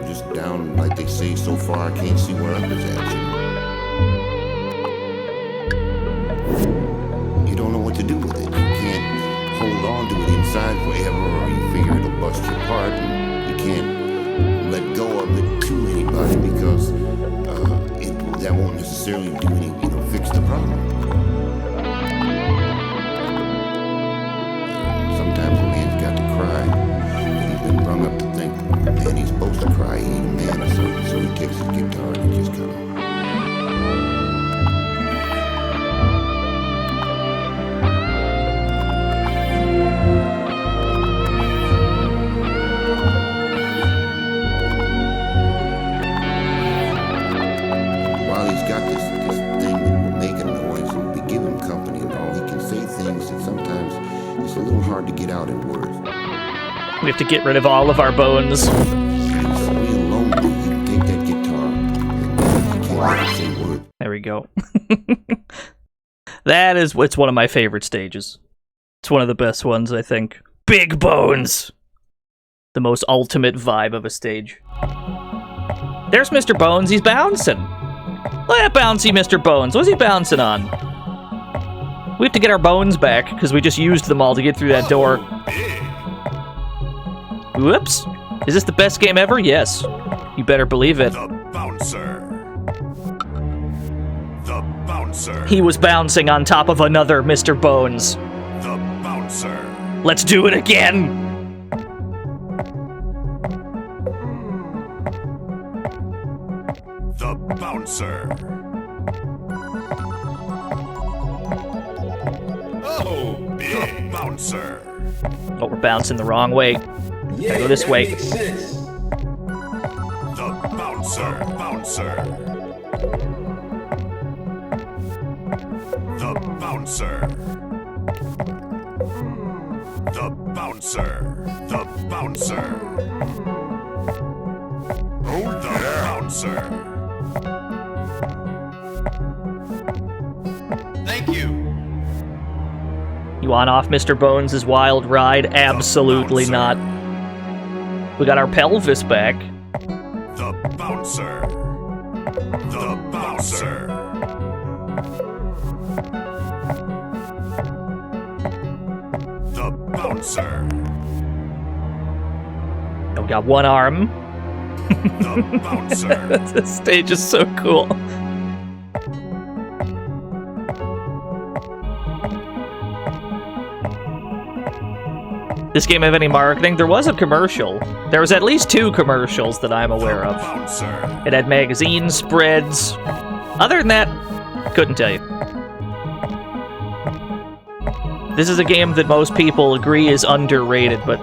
just down, like they say, so far I can't see where up is at. You don't know what to do with it. You can't hold on to it inside forever, or you figure it'll bust you apart, and you can't let go of it to anybody because that won't necessarily do any, fix the problem. Sometimes a man's got to cry. Been brung up to think, man, he's supposed to cry, he ain't a man or something, so he takes his guitar and he just kind of... While he's got this thing that will make a noise and be give him company and all, he can say things that sometimes it's a little hard to get out in words. We have to get rid of all of our bones. He's real lonely. He can take that guitar and he can't say a word. There we go. It's one of my favorite stages. It's one of the best ones, I think. Big Bones! The most ultimate vibe of a stage. There's Mr. Bones, he's bouncing! Look at that bouncy Mr. Bones, what's he bouncing on? We have to get our bones back, because we just used them all to get through that door. Whoops. Is this the best game ever? Yes. You better believe it. The bouncer. The bouncer. He was bouncing on top of another Mr. Bones. The bouncer. Let's do it again! The bouncer. Oh, big bouncer. Oh, we're bouncing the wrong way. Yeah, Gotta go this that way. makes sense. The bouncer. Bouncer. The bouncer. The bouncer. The bouncer. Oh, the bouncer. Thank you. You on off Mr. Bones' wild ride? Absolutely not. We got our pelvis back. The bouncer. The bouncer. The bouncer. Oh, we got one arm. The bouncer. This stage is so cool. This game have any marketing? There was a commercial. There was at least 2 commercials that I'm aware of. Bouncer. It had magazine spreads. Other than that, couldn't tell you. This is a game that most people agree is underrated, but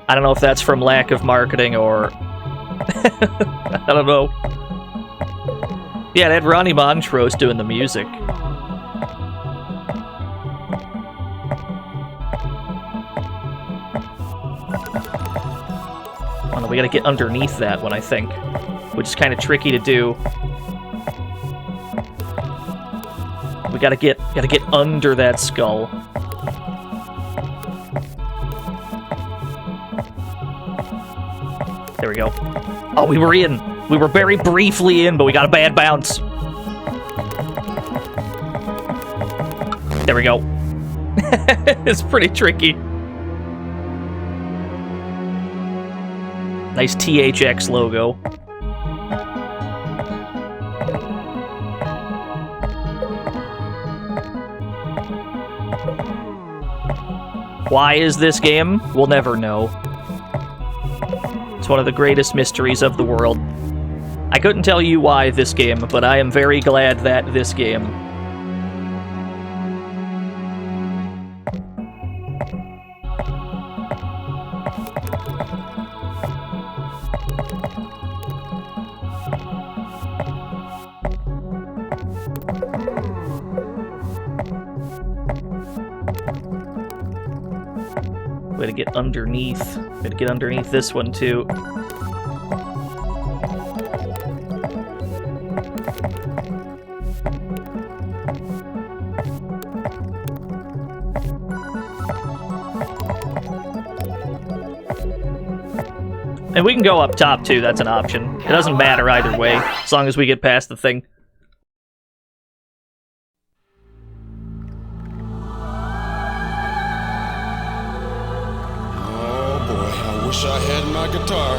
I don't know if that's from lack of marketing or I don't know. Yeah, it had Ronnie Montrose doing the music. Oh no, we gotta get underneath that one, I think, which is kind of tricky to do. We gotta get under that skull. There we go. Oh, we were in. We were very briefly in, but we got a bad bounce. There we go. It's pretty tricky. Nice THX logo. Why is this game? We'll never know. It's one of the greatest mysteries of the world. I couldn't tell you why this game, but I am very glad that this game. Way to get underneath. Way to get underneath this one too. And we can go up top, too. That's an option. It doesn't matter either way, as long as we get past the thing. Oh boy, I wish I had my guitar.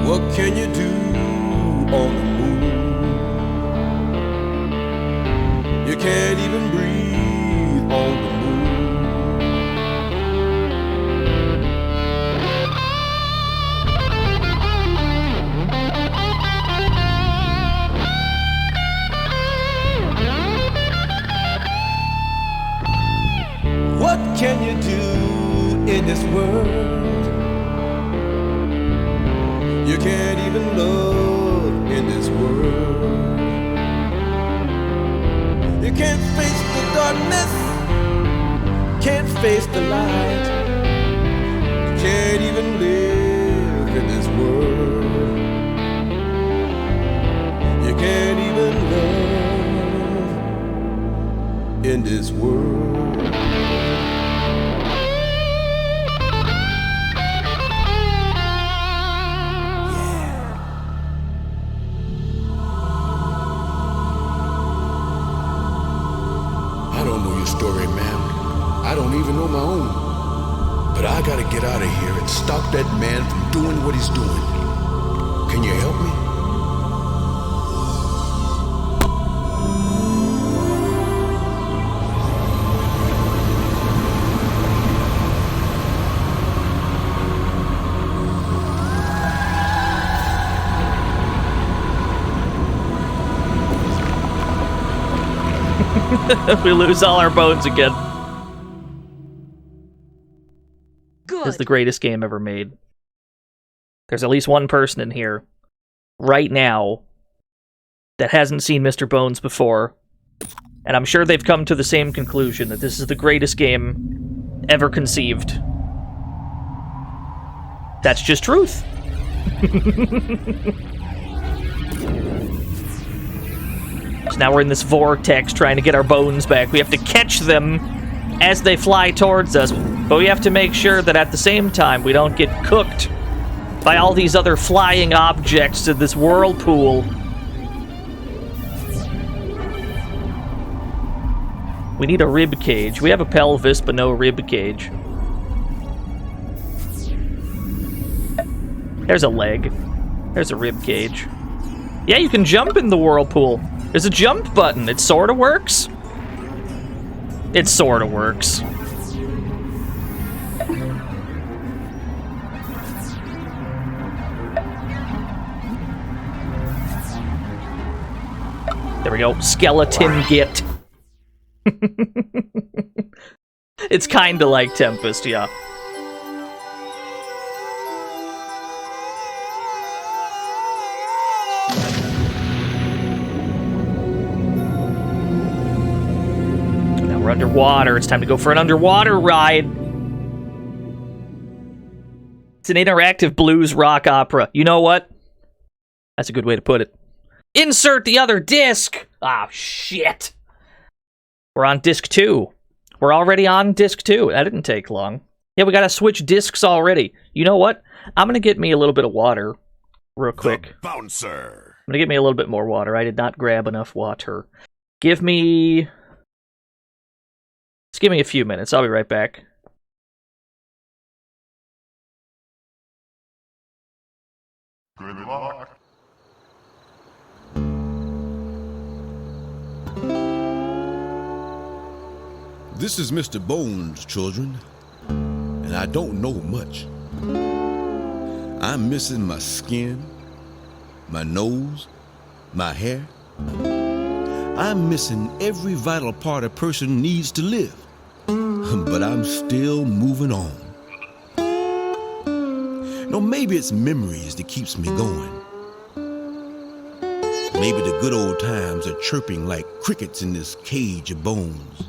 What can you do on the moon? You can't even breathe on the moon. What can you do in this world? You can't even love in this world. You can't face the darkness, can't face the light. You can't even live in this world. You can't even love in this world. I don't know your story, ma'am. I don't even know my own. But I gotta get out of here and stop that man from doing what he's doing. Can you help me? We lose all our bones again. Good. It's the greatest game ever made. There's at least one person in here, right now, that hasn't seen Mr. Bones before, and I'm sure they've come to the same conclusion, that this is the greatest game ever conceived. That's just truth. So now we're in this vortex trying to get our bones back. We have to catch them as they fly towards us, but we have to make sure that at the same time we don't get cooked by all these other flying objects in this whirlpool. We need a rib cage. We have a pelvis, but no rib cage. There's a leg. There's a rib cage. Yeah, you can jump in the whirlpool. There's a jump button. It sorta works. It sorta works. There we go. Skeleton git. It's kinda like Tempest, yeah. We're underwater. It's time to go for an underwater ride. It's an interactive blues rock opera. You know what? That's a good way to put it. Insert the other disc! Ah, shit. We're on disc 2. We're already on disc 2. That didn't take long. Yeah, we gotta switch discs already. You know what? I'm gonna get me a little bit of water real quick. The bouncer. I'm gonna get me a little bit more water. I did not grab enough water. Give me... Just give me a few minutes. I'll be right back. Good luck. This is Mr. Bones, children, and I don't know much. I'm missing my skin, my nose, my hair. I'm missing every vital part a person needs to live. But I'm still moving on. No, maybe it's memories that keeps me going. Maybe the good old times are chirping like crickets in this cage of bones.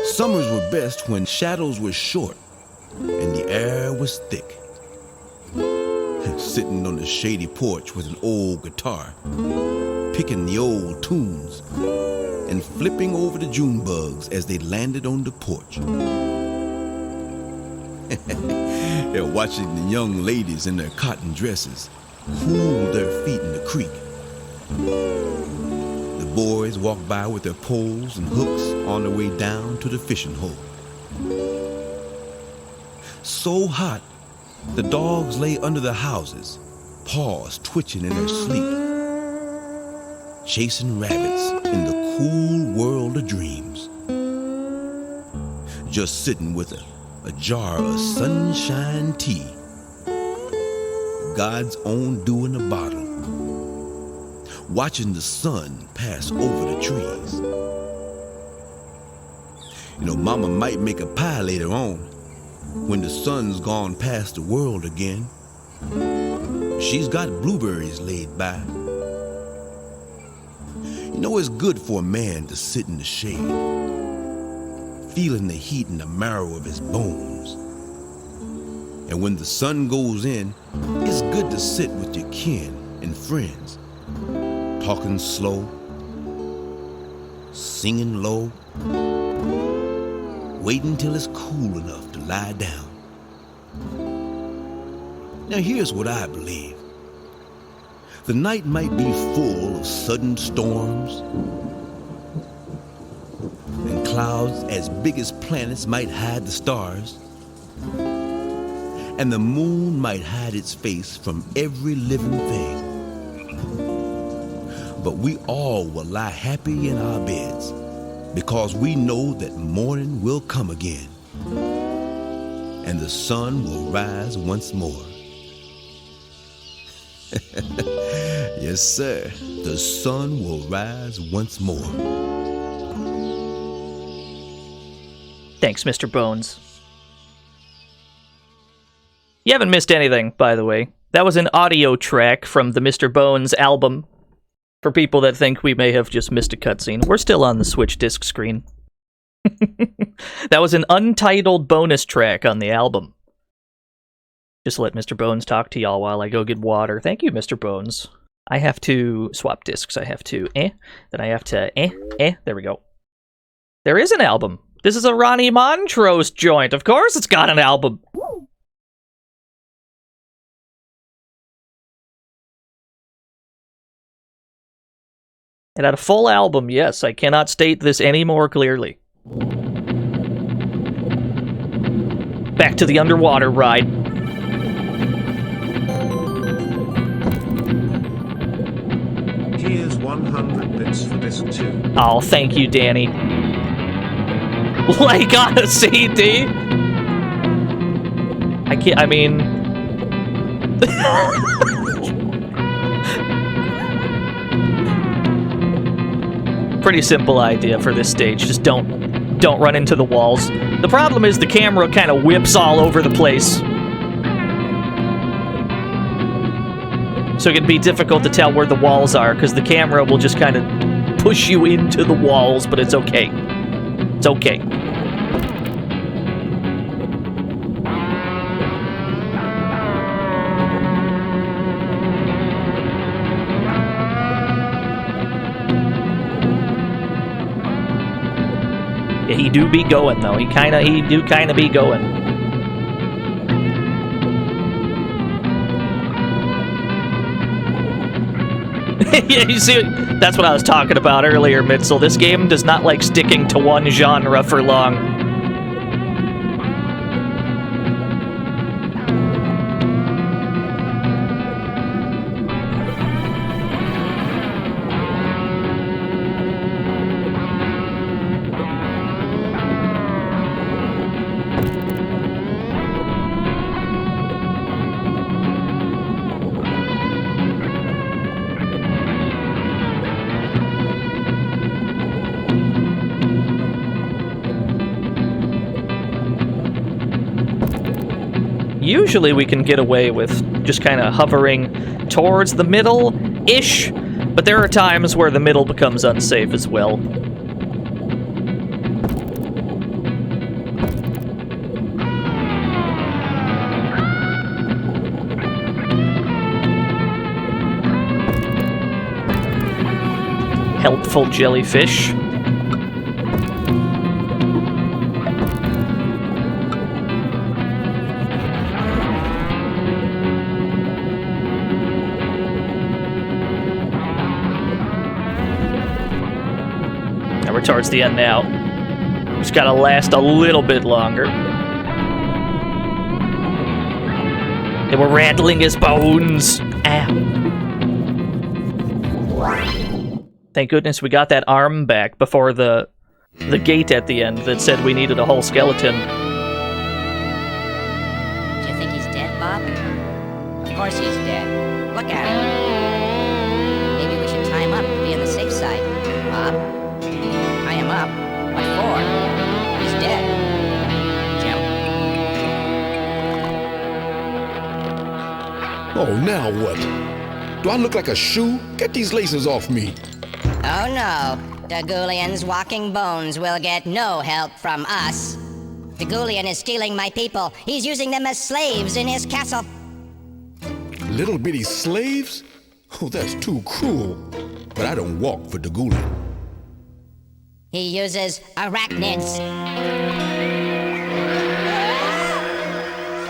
Summers were best when shadows were short and the air was thick. sitting on the shady porch with an old guitar, picking the old tunes, and flipping over the June bugs as they landed on the porch. They're watching the young ladies in their cotton dresses cool their feet in the creek. The boys walk by with their poles and hooks on their way down to the fishing hole. So hot, the dogs lay under the houses, paws twitching in their sleep, chasing rabbits in the cool world of dreams. Just sitting with a jar of sunshine tea, God's own dew in a bottle, watching the sun pass over the trees. You know, Mama might make a pie later on when the sun's gone past the world again. She's got blueberries laid by. You know, it's good for a man to sit in the shade, feeling the heat in the marrow of his bones. And when the sun goes in, it's good to sit with your kin and friends, talking slow, singing low, waiting till it's cool enough to lie down. Now here's what I believe. The night might be full of sudden storms, and clouds as big as planets might hide the stars, and the moon might hide its face from every living thing. But we all will lie happy in our beds, because we know that morning will come again, and the sun will rise once more. Yes, sir, the sun will rise once more. Thanks, Mr. Bones. You haven't missed anything, by the way. That was an audio track from the Mr. Bones album. For people that think we may have just missed a cutscene, we're still on the Switch disc screen. That was an untitled bonus track on the album. Just let Mr. Bones talk to y'all while I go get water. Thank you, Mr. Bones. I have to swap discs. I have to then I have to there we go. There is an album. This is a Ronnie Montrose joint. Of course it's got an album. It had a full album, yes. I cannot state this any more clearly. Back to the underwater ride. Here's 100 bits for disc 2. Oh, thank you, Danny. Like on a CD? I mean... Pretty simple idea for this stage. Just don't run into the walls. The problem is the camera kind of whips all over the place. So it can be difficult to tell where the walls are, because the camera will just kind of push you into the walls, but it's okay. It's okay. Yeah, he do be going, though. He do kind of be going. Yeah, you see, that's what I was talking about earlier, Mitzel. This game does not like sticking to one genre for long. Usually we can get away with just kind of hovering towards the middle-ish, but there are times where the middle becomes unsafe as well. Helpful jellyfish. And we're towards the end now. Just gotta last a little bit longer. They were rattling his bones. Ow. Thank goodness we got that arm back before the gate at the end that said we needed a whole skeleton. Do you think he's dead, Bob? Of course he's dead. Look at him. Maybe we should tie him up to be on the safe side. Bob? Tie him up? What for? He's dead. Jim? Oh, now what? Do I look like a shoe? Get these laces off me. Oh no. Dagulian's walking bones will get no help from us. Dagulian is stealing my people. He's using them as slaves in his castle. Little bitty slaves? Oh, that's too cruel. But I don't walk for Dagulian. He uses arachnids.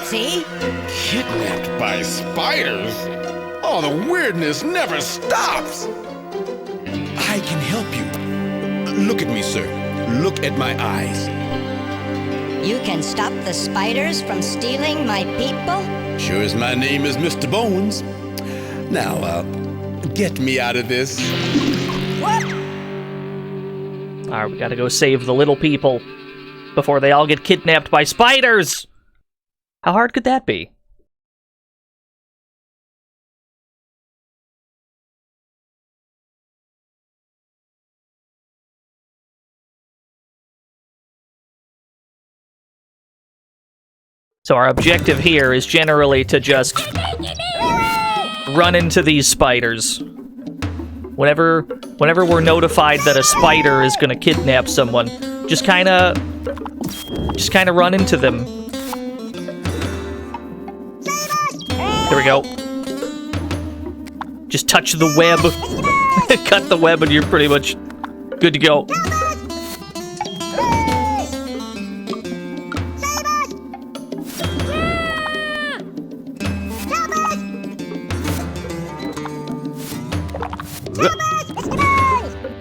See? Kidnapped by spiders? Oh, the weirdness never stops. I can help you. Look at me, sir. Look at my eyes. You can stop the spiders from stealing my people? Sure as my name is Mr. Bones. Now, get me out of this. What? Alright, we gotta go save the little people before they all get kidnapped by spiders! How hard could that be? So our objective here is generally to just run into these spiders. Whenever we're notified that a spider is gonna kidnap someone, just kinda run into them. There we go. Just touch the web, cut the web, and you're pretty much good to go.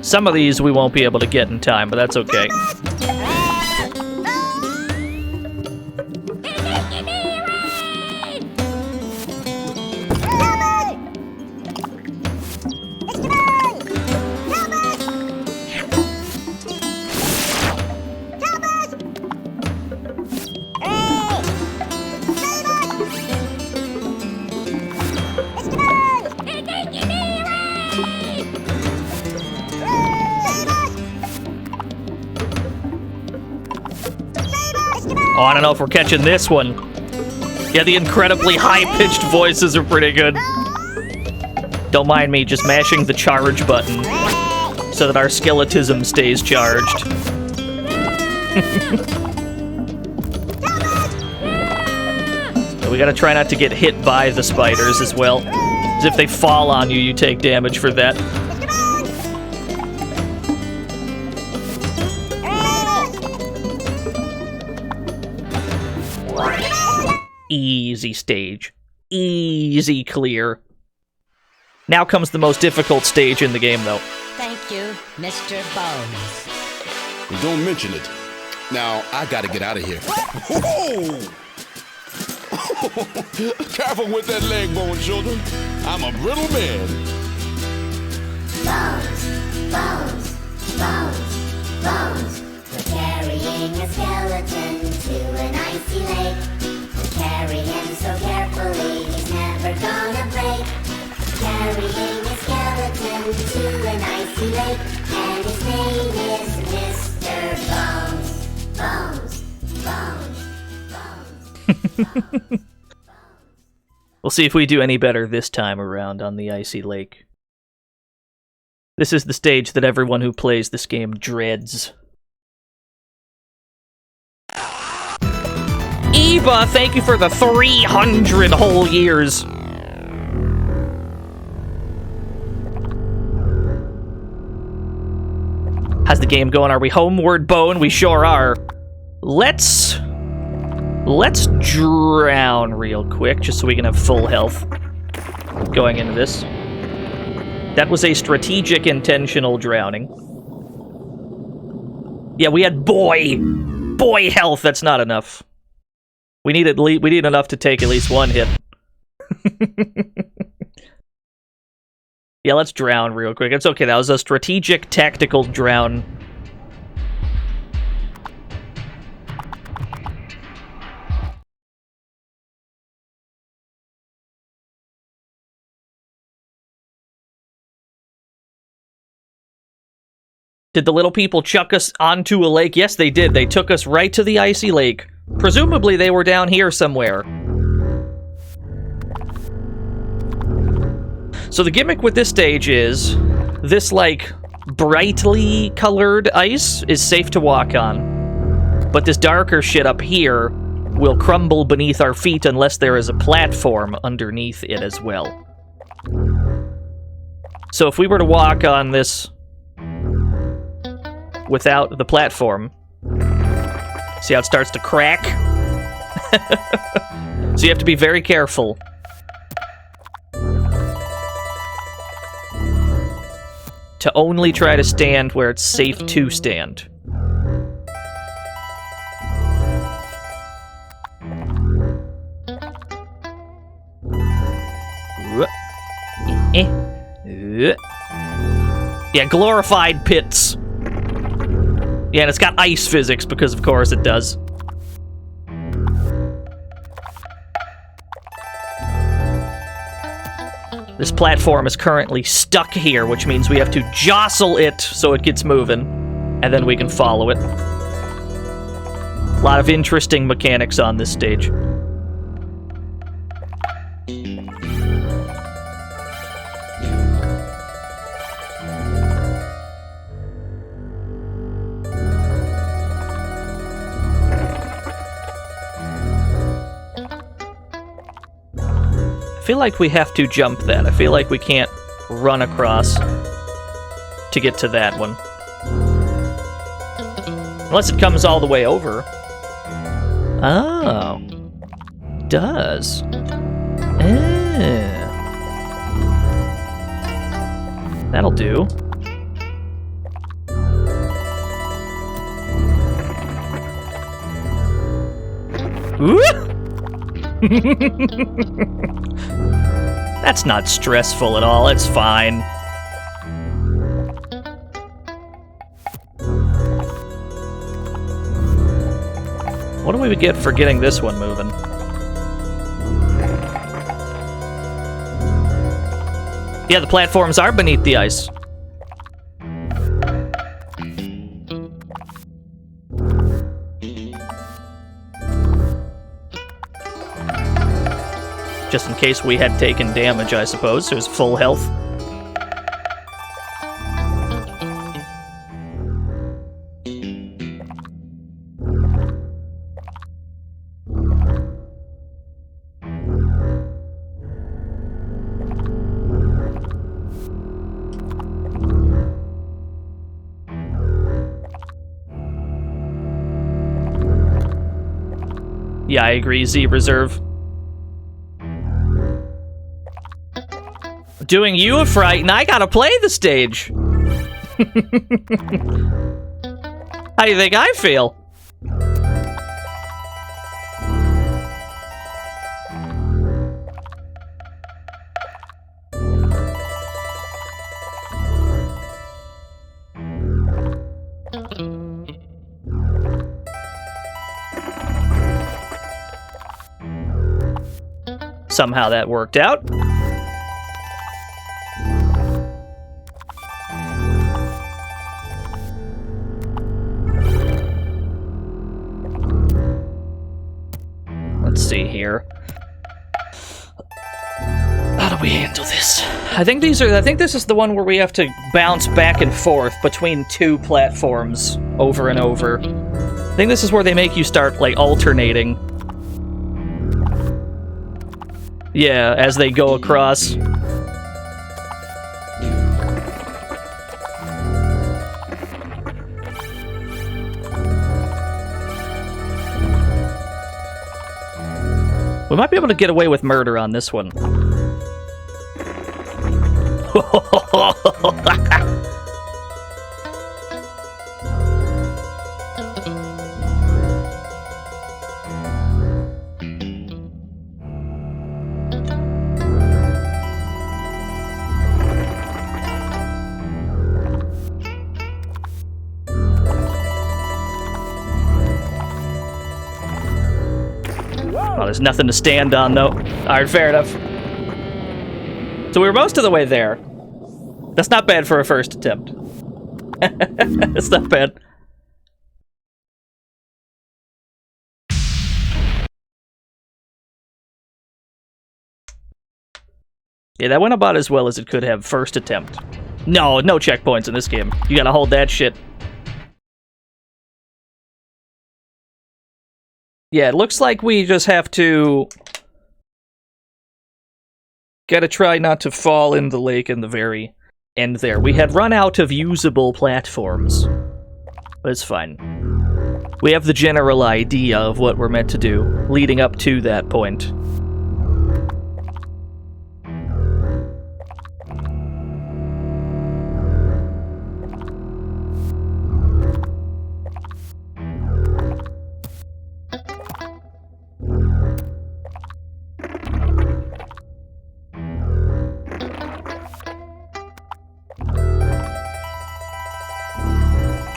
Some of these we won't be able to get in time, but that's okay. Oh, I don't know if we're catching this one. Yeah, the incredibly high-pitched voices are pretty good. Don't mind me just mashing the charge button so that our skeletism stays charged. We gotta try not to get hit by the spiders as well. Because if they fall on you, you take damage for that. Easy stage. Easy clear. Now comes the most difficult stage in the game, though. Thank you, Mr. Bones. Don't mention it. Now, I gotta get out of here. Whoa! Careful with that leg bone, children. I'm a brittle man. Bones, bones, bones, bones. We're carrying a skeleton to an icy lake. Carry him so carefully, he's never gonna break. Carrying a skeleton to an icy lake, and his name is Mr. Bones. Bones, bones, bones. We'll see if we do any better this time around on the icy lake. This is the stage that everyone who plays this game dreads. Eva, thank you for the 300 whole years. How's the game going? Are we homeward bone? We sure are. Let's drown real quick, just so we can have full health going into this. That was a strategic, intentional drowning. Yeah, we had boy health. That's not enough. We need enough to take at least one hit. Yeah, let's drown real quick. It's okay. That was a strategic, tactical drown. Did the little people chuck us onto a lake? Yes, they did. They took us right to the icy lake. Presumably, they were down here somewhere. So the gimmick with this stage is this, like, brightly colored ice is safe to walk on. But this darker shit up here will crumble beneath our feet unless there is a platform underneath it as well. So if we were to walk on this without the platform, see how it starts to crack? So you have to be very careful. To only try to stand where it's safe to stand. Yeah, glorified pits. Yeah, and it's got ice physics, because of course it does. This platform is currently stuck here, which means we have to jostle it so it gets moving, and then we can follow it. A lot of interesting mechanics on this stage. I feel like we have to jump that. I feel like we can't run across to get to that one. Unless it comes all the way over. Oh. It does. That'll do. That's not stressful at all. It's fine. What do we get for getting this one moving? Yeah, the platforms are beneath the ice. Just in case we had taken damage, I suppose. There's full health. Yeah, I agree. Z reserve. Doing you a fright, and I gotta play the stage. How do you think I feel? Somehow that worked out. Let's see here. How do we handle this? I think this is the one where we have to bounce back and forth between two platforms over and over. I think this is where they make you start, like, alternating. Yeah, as they go across. might be able to get away with murder on this one. Oh, there's nothing to stand on, though. Alright, fair enough. So we were most of the way there. That's not bad for a first attempt. It's not bad. Yeah, that went about as well as it could have first attempt. No checkpoints in this game. You gotta hold that shit. Yeah, it looks like we just have to... Gotta try not to fall in the lake in the very end there. We had run out of usable platforms. But it's fine. We have the general idea of what we're meant to do, leading up to that point.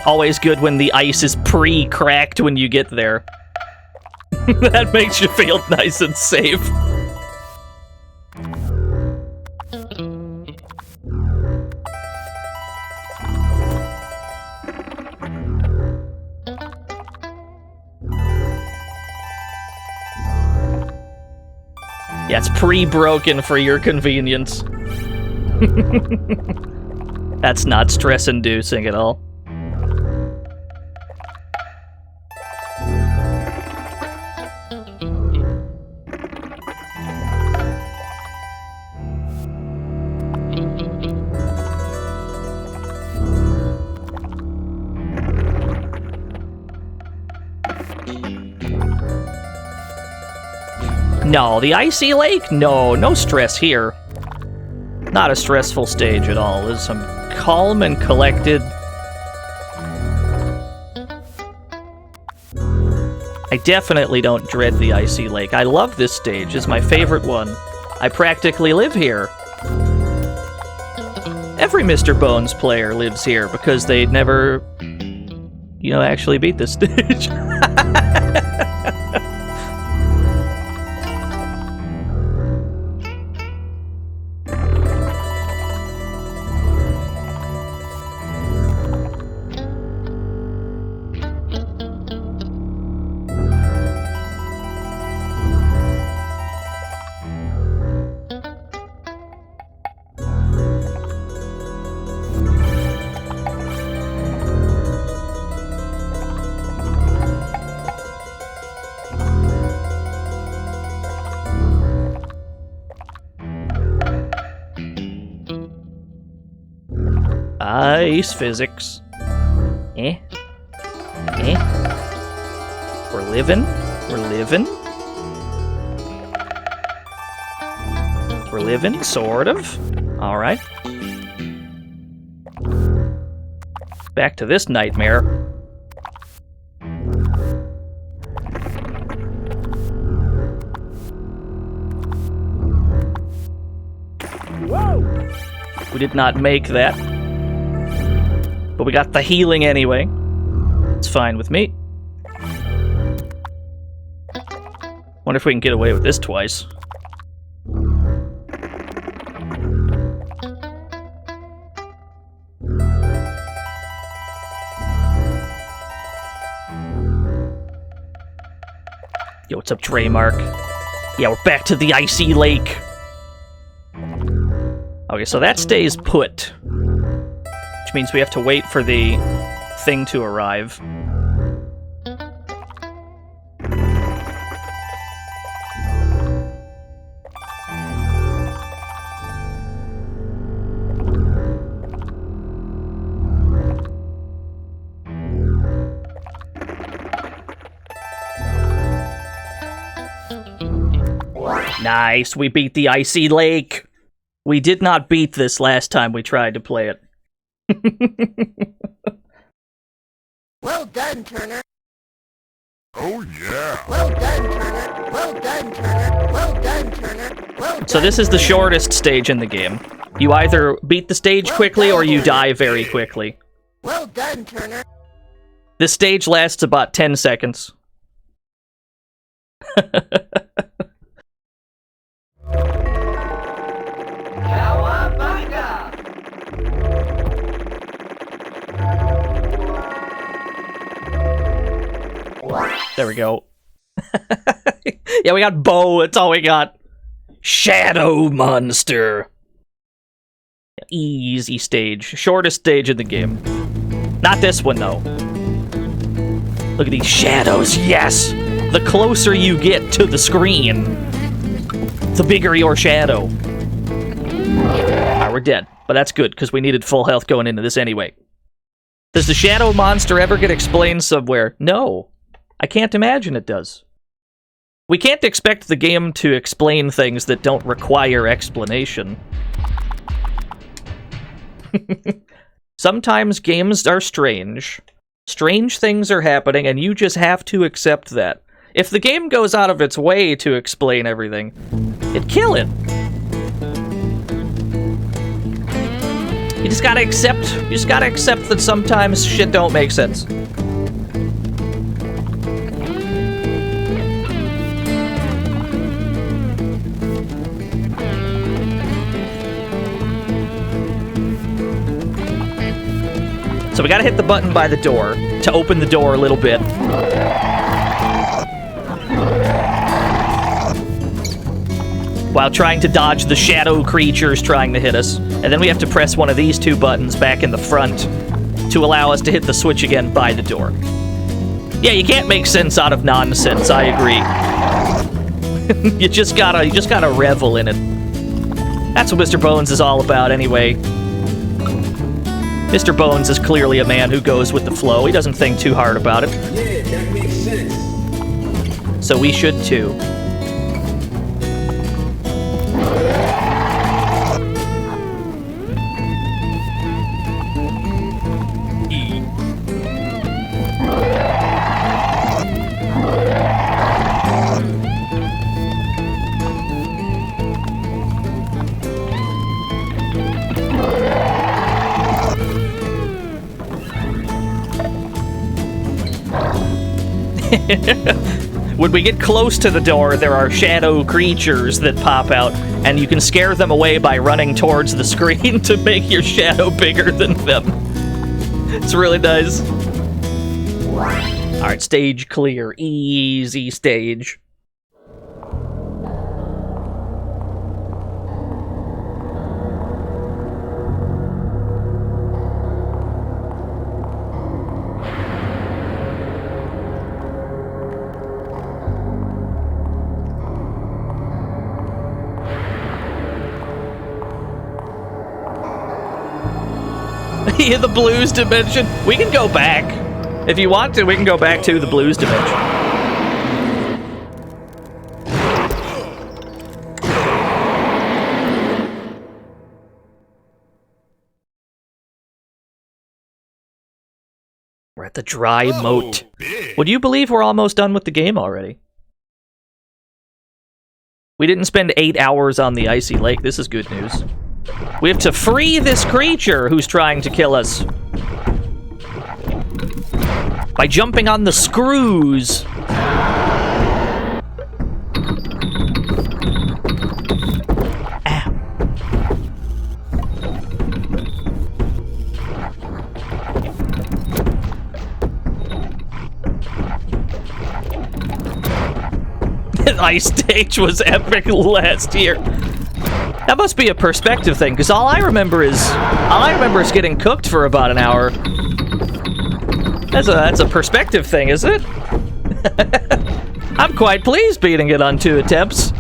Always good when the ice is pre-cracked when you get there. That makes you feel nice and safe. Yeah, it's pre-broken for your convenience. That's not stress-inducing at all. No, the icy lake? No stress here. Not a stressful stage at all. There's some calm and collected. I definitely don't dread the icy lake. I love this stage. It's my favorite one. I practically live here. Every Mr. Bones player lives here because they never, actually beat this stage. Ice physics. Eh? We're living. We're living, sort of. Alright. Back to this nightmare. Whoa! We did not make that. But we got the healing anyway. It's fine with me. Wonder if we can get away with this twice. Yo, what's up, Draymark? Yeah, we're back to the icy lake. Okay, so that stays put. Which means we have to wait for the thing to arrive. Nice, we beat the icy lake. We did not beat this last time we tried to play it. Well done, Turner. Oh yeah. Well done, Turner. Well done, Turner. Well done, Turner. Well done. So this is the shortest stage in the game. You either beat the stage quickly or you die very quickly. Well done, Turner. This stage lasts about 10 seconds. There we go. Yeah, we got Bo. That's all we got. Shadow Monster. Easy stage. Shortest stage in the game. Not this one, though. Look at these shadows. Yes! The closer you get to the screen, the bigger your shadow. Alright, we're dead. But that's good, because we needed full health going into this anyway. Does the shadow monster ever get explained somewhere? No. I can't imagine it does. We can't expect the game to explain things that don't require explanation. Sometimes games are strange. Strange things are happening, and you just have to accept that. If the game goes out of its way to explain everything, it'd kill it. You just gotta accept that sometimes shit don't make sense. So we gotta hit the button by the door to open the door a little bit. While trying to dodge the shadow creatures trying to hit us. And then we have to press one of these two buttons back in the front to allow us to hit the switch again by the door. Yeah, you can't make sense out of nonsense, I agree. you just gotta revel in it. That's what Mr. Bones is all about anyway. Mr. Bones is clearly a man who goes with the flow. He doesn't think too hard about it. Yeah, that makes sense. So we should too. When we get close to the door, there are shadow creatures that pop out, and you can scare them away by running towards the screen to make your shadow bigger than them. It's really nice. Alright, stage clear. Easy stage. Yeah, the blues dimension. We can go back. If you want to, we can go back to the blues dimension. We're at the dry moat. Would you believe we're almost done with the game already? We didn't spend 8 hours on the icy lake. This is good news. We have to free this creature who's trying to kill us. By jumping on the screws. Ow. The ice stage was epic last year. That must be a perspective thing, because all I remember is getting cooked for about an hour. That's a perspective thing, isn't it? I'm quite pleased beating it on 2 attempts.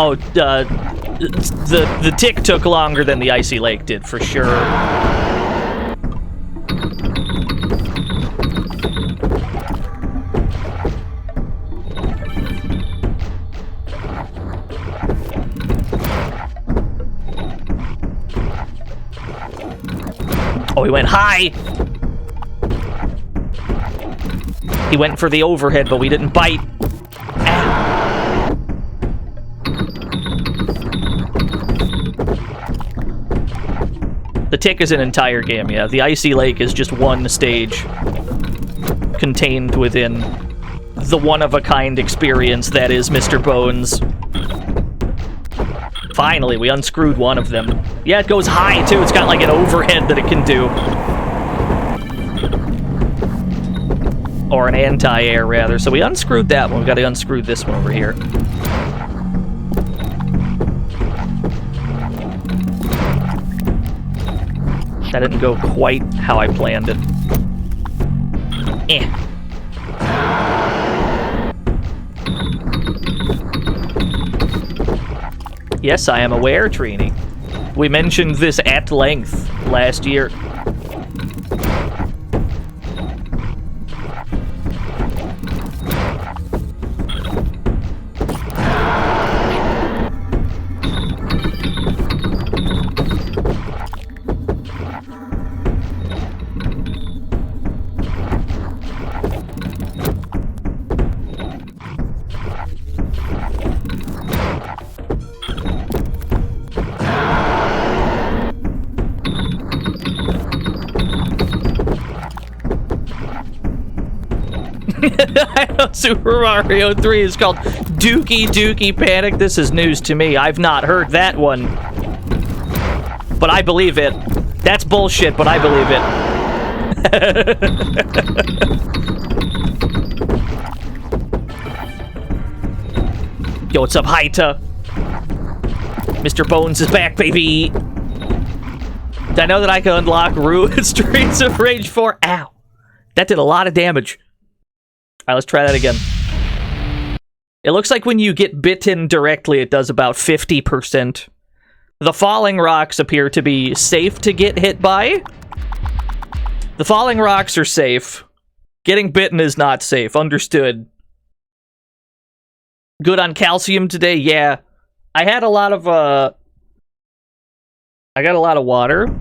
Oh, the tick took longer than the icy lake did, for sure. Oh, he went high! He went for the overhead, but we didn't bite. Ah. The tick is an entire game, yeah. The icy lake is just one stage contained within the one-of-a-kind experience that is Mr. Bones. Finally, we unscrewed one of them. Yeah, it goes high, too. It's got like an overhead that it can do. Or an anti-air, rather. So we unscrewed that one. We've got to unscrew this one over here. That didn't go quite how I planned it. Eh. Yes, I am aware, Trini. We mentioned this at length last year. I know Super Mario 3 is called Dookie Dookie Panic. This is news to me. I've not heard that one. But I believe it. That's bullshit, but I believe it. Yo, what's up, Haita? Mr. Bones is back, baby. Did I know that I could unlock Ruin Streets of Rage 4? Ow. That did a lot of damage. Alright, let's try that again. It looks like when you get bitten directly, it does about 50%. The falling rocks appear to be safe to get hit by. The falling rocks are safe. Getting bitten is not safe. Understood. Good on calcium today? Yeah. I had a lot of, I got a lot of water.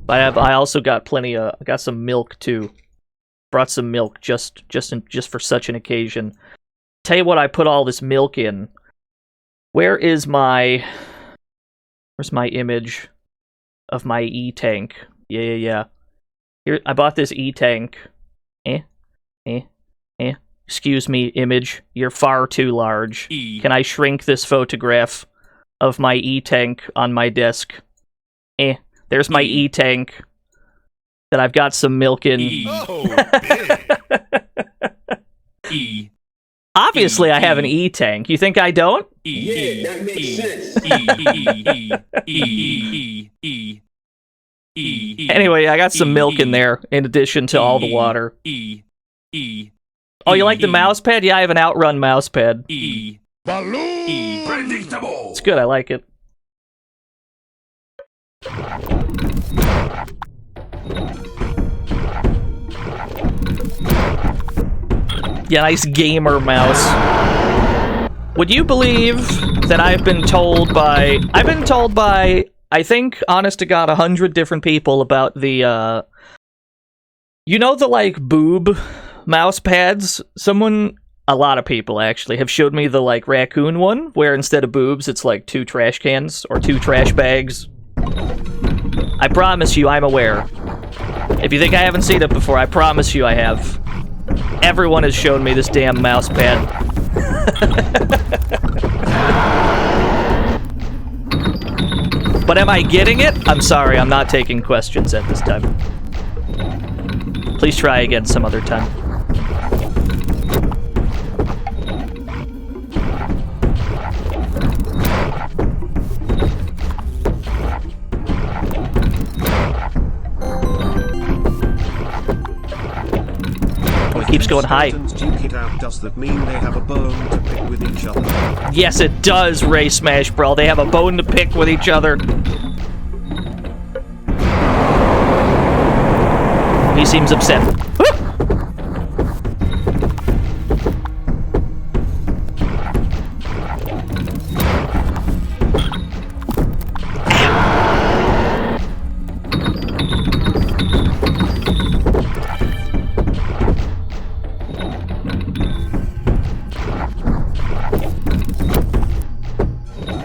I also got plenty of... I got some milk, too. Brought some milk just for such an occasion. Tell you what I put all this milk in. Where's my image of my E-tank? Yeah. Here, I bought this E-tank. Excuse me, image. You're far too large. Can I shrink this photograph of my E-tank on my desk? There's my E-tank that I've got some milk in. Obviously, I have an E-tank. You think I don't? Yeah, that makes sense. Anyway, I got some milk in there, in addition to all the water. Oh, you like the mouse pad? Yeah, I have an Outrun mouse pad. Balloon! Predictable! It's good, I like it. Yeah, nice gamer mouse. Would you believe that I've been told by, I think, honest to God, 100 different people about the, you know the, like, boob mouse pads? A lot of people, actually, have showed me the, like, raccoon one, where instead of boobs, it's, like, 2 trash cans, or 2 trash bags. I promise you, I'm aware. If you think I haven't seen it before, I promise you I have. Everyone has shown me this damn mouse pad. But am I getting it? I'm sorry, I'm not taking questions at this time. Please try again some other time. Oh, it keeps going high. Duke it out. Does that mean they have a bone to pick? with each other. Yes, it does, Ray Smash Brawl. They have a bone to pick with each other. He seems upset.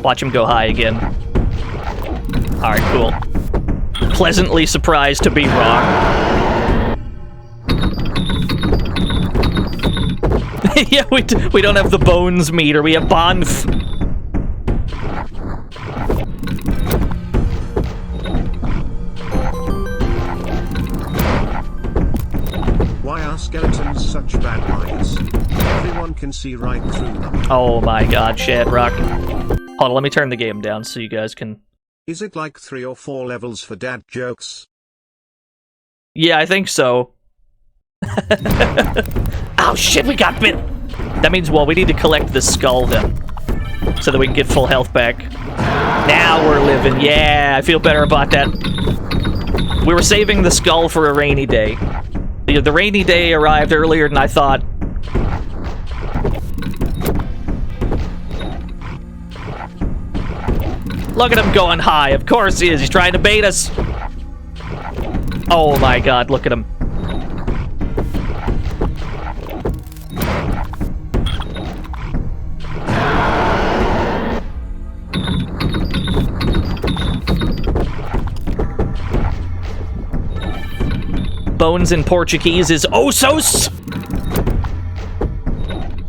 Watch him go high again. Alright, cool. Pleasantly surprised to be wrong. Yeah, we don't have the bones meter, we have Bonf. Why are skeletons such bad guys? Everyone can see right through them. Oh my god, Shadrock. Hold on, let me turn the game down so you guys can... Is it like 3 or 4 levels for dad jokes? Yeah, I think so. Oh shit, we got bit! That means, well, we need to collect the skull then. So that we can get full health back. Now we're living. Yeah, I feel better about that. We were saving the skull for a rainy day. The rainy day arrived earlier than I thought. Look at him going high. Of course he is. He's trying to bait us. Oh my god, look at him. Bones in Portuguese is ossos.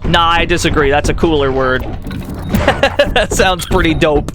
Nah, I disagree. That's a cooler word. That sounds pretty dope.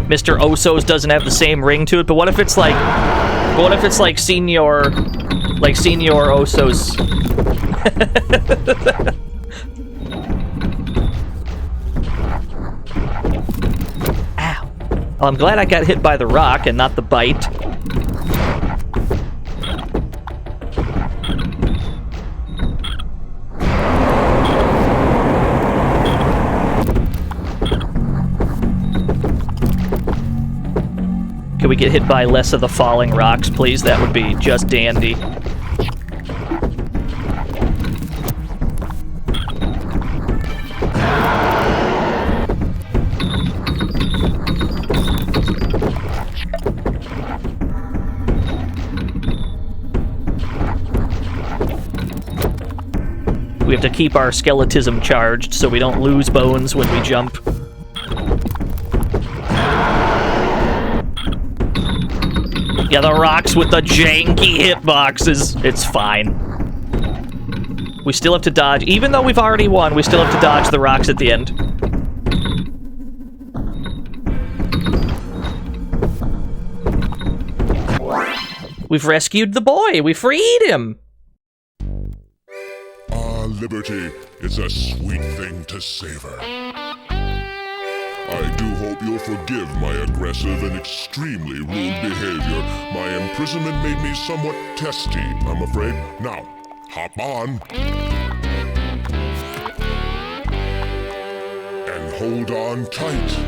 Mr. Oso's doesn't have the same ring to it, but what if it's like Senior Oso's? Ow. Well, I'm glad I got hit by the rock and not the bite. Can we get hit by less of the falling rocks, please? That would be just dandy. We have to keep our skeletism charged so we don't lose bones when we jump. Yeah, the rocks with the janky hitboxes. It's fine. We still have to dodge. Even though we've already won, we still have to dodge the rocks at the end. We've rescued the boy. We freed him. Liberty is a sweet thing to savor. I do hope you'll forgive my aggressive and extremely rude behavior. My imprisonment made me somewhat testy, I'm afraid. Now, hop on. And hold on tight.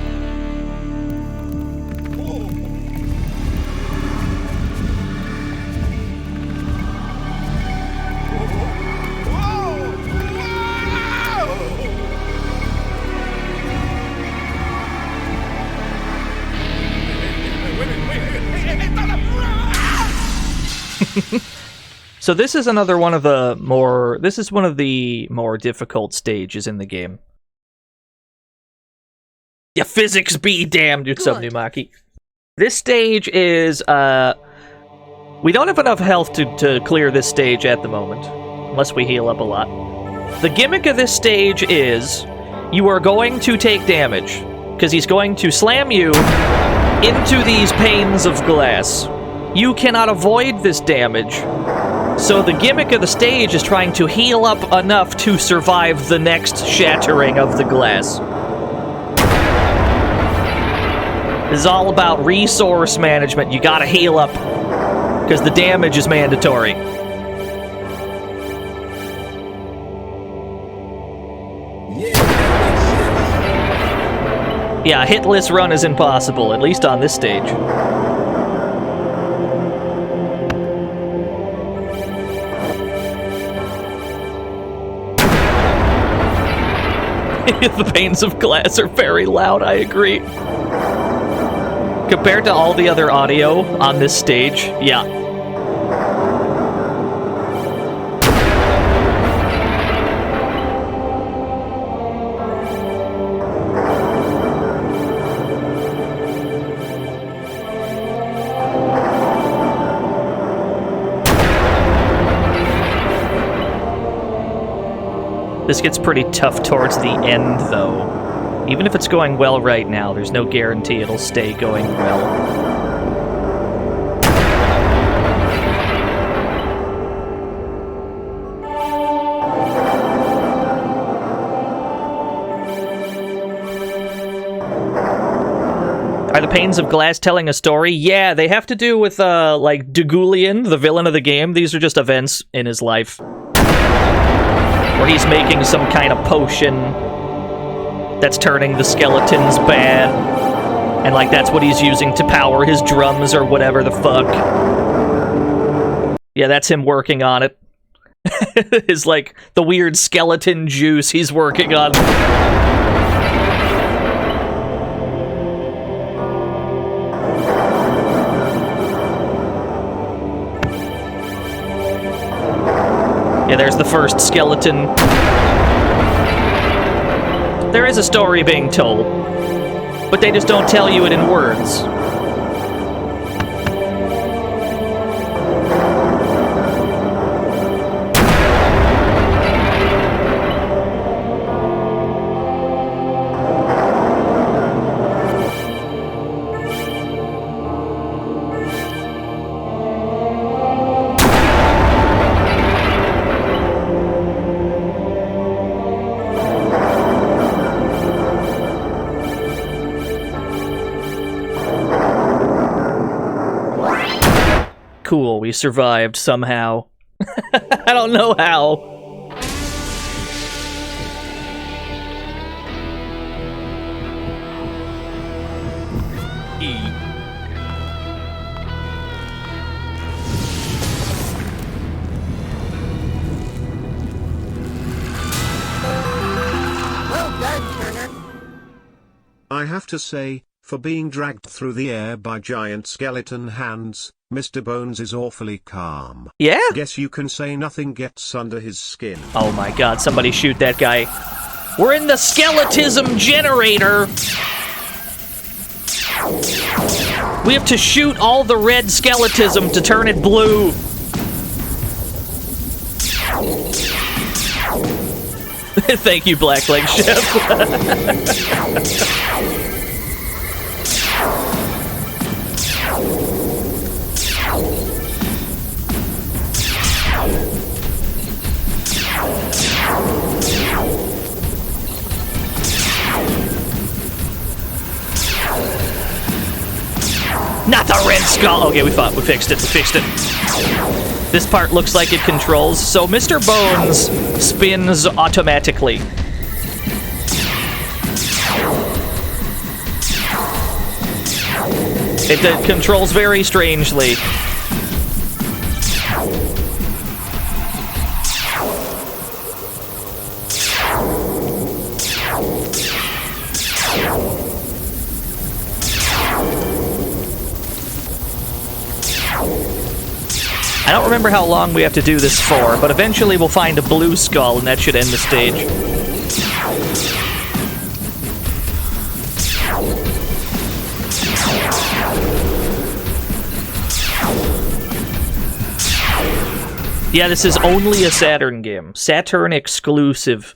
So this is another one of the more... This is one of the more difficult stages in the game. Yeah, physics be damned, Numaki. This stage is, we don't have enough health to clear this stage at the moment. Unless we heal up a lot. The gimmick of this stage is, you are going to take damage. Because he's going to slam you into these panes of glass. You cannot avoid this damage. So the gimmick of the stage is trying to heal up enough to survive the next shattering of the glass. This is all about resource management. You gotta heal up. Because the damage is mandatory. Yeah, a hitless run is impossible, at least on this stage. The panes of glass are very loud, I agree. Compared to all the other audio on this stage, yeah. This gets pretty tough towards the end, though. Even if it's going well right now, there's no guarantee it'll stay going well. Are the panes of glass telling a story? Yeah, they have to do with, like, Dugulian, the villain of the game. These are just events in his life. Where he's making some kind of potion that's turning the skeletons bad. And, like, that's what he's using to power his drums or whatever the fuck. Yeah, that's him working on it. Is, like, the weird skeleton juice he's working on. Yeah, there's the first skeleton. There is a story being told, but they just don't tell you it in words. Cool, we survived somehow. I don't know how. E. Well done, Turner. I have to say, for being dragged through the air by giant skeleton hands, Mr. Bones is awfully calm. Yeah? Guess you can say nothing gets under his skin. Oh my god, somebody shoot that guy. We're in the skeletism generator! We have to shoot all the red skeletism to turn it blue. Thank you, Blackleg Chef. Not the red skull! Okay, we fixed it, This part looks like it controls, so Mr. Bones spins automatically. It controls very strangely. I don't remember how long we have to do this for, but eventually we'll find a blue skull and that should end the stage. Yeah, this is only a Saturn game. Saturn exclusive.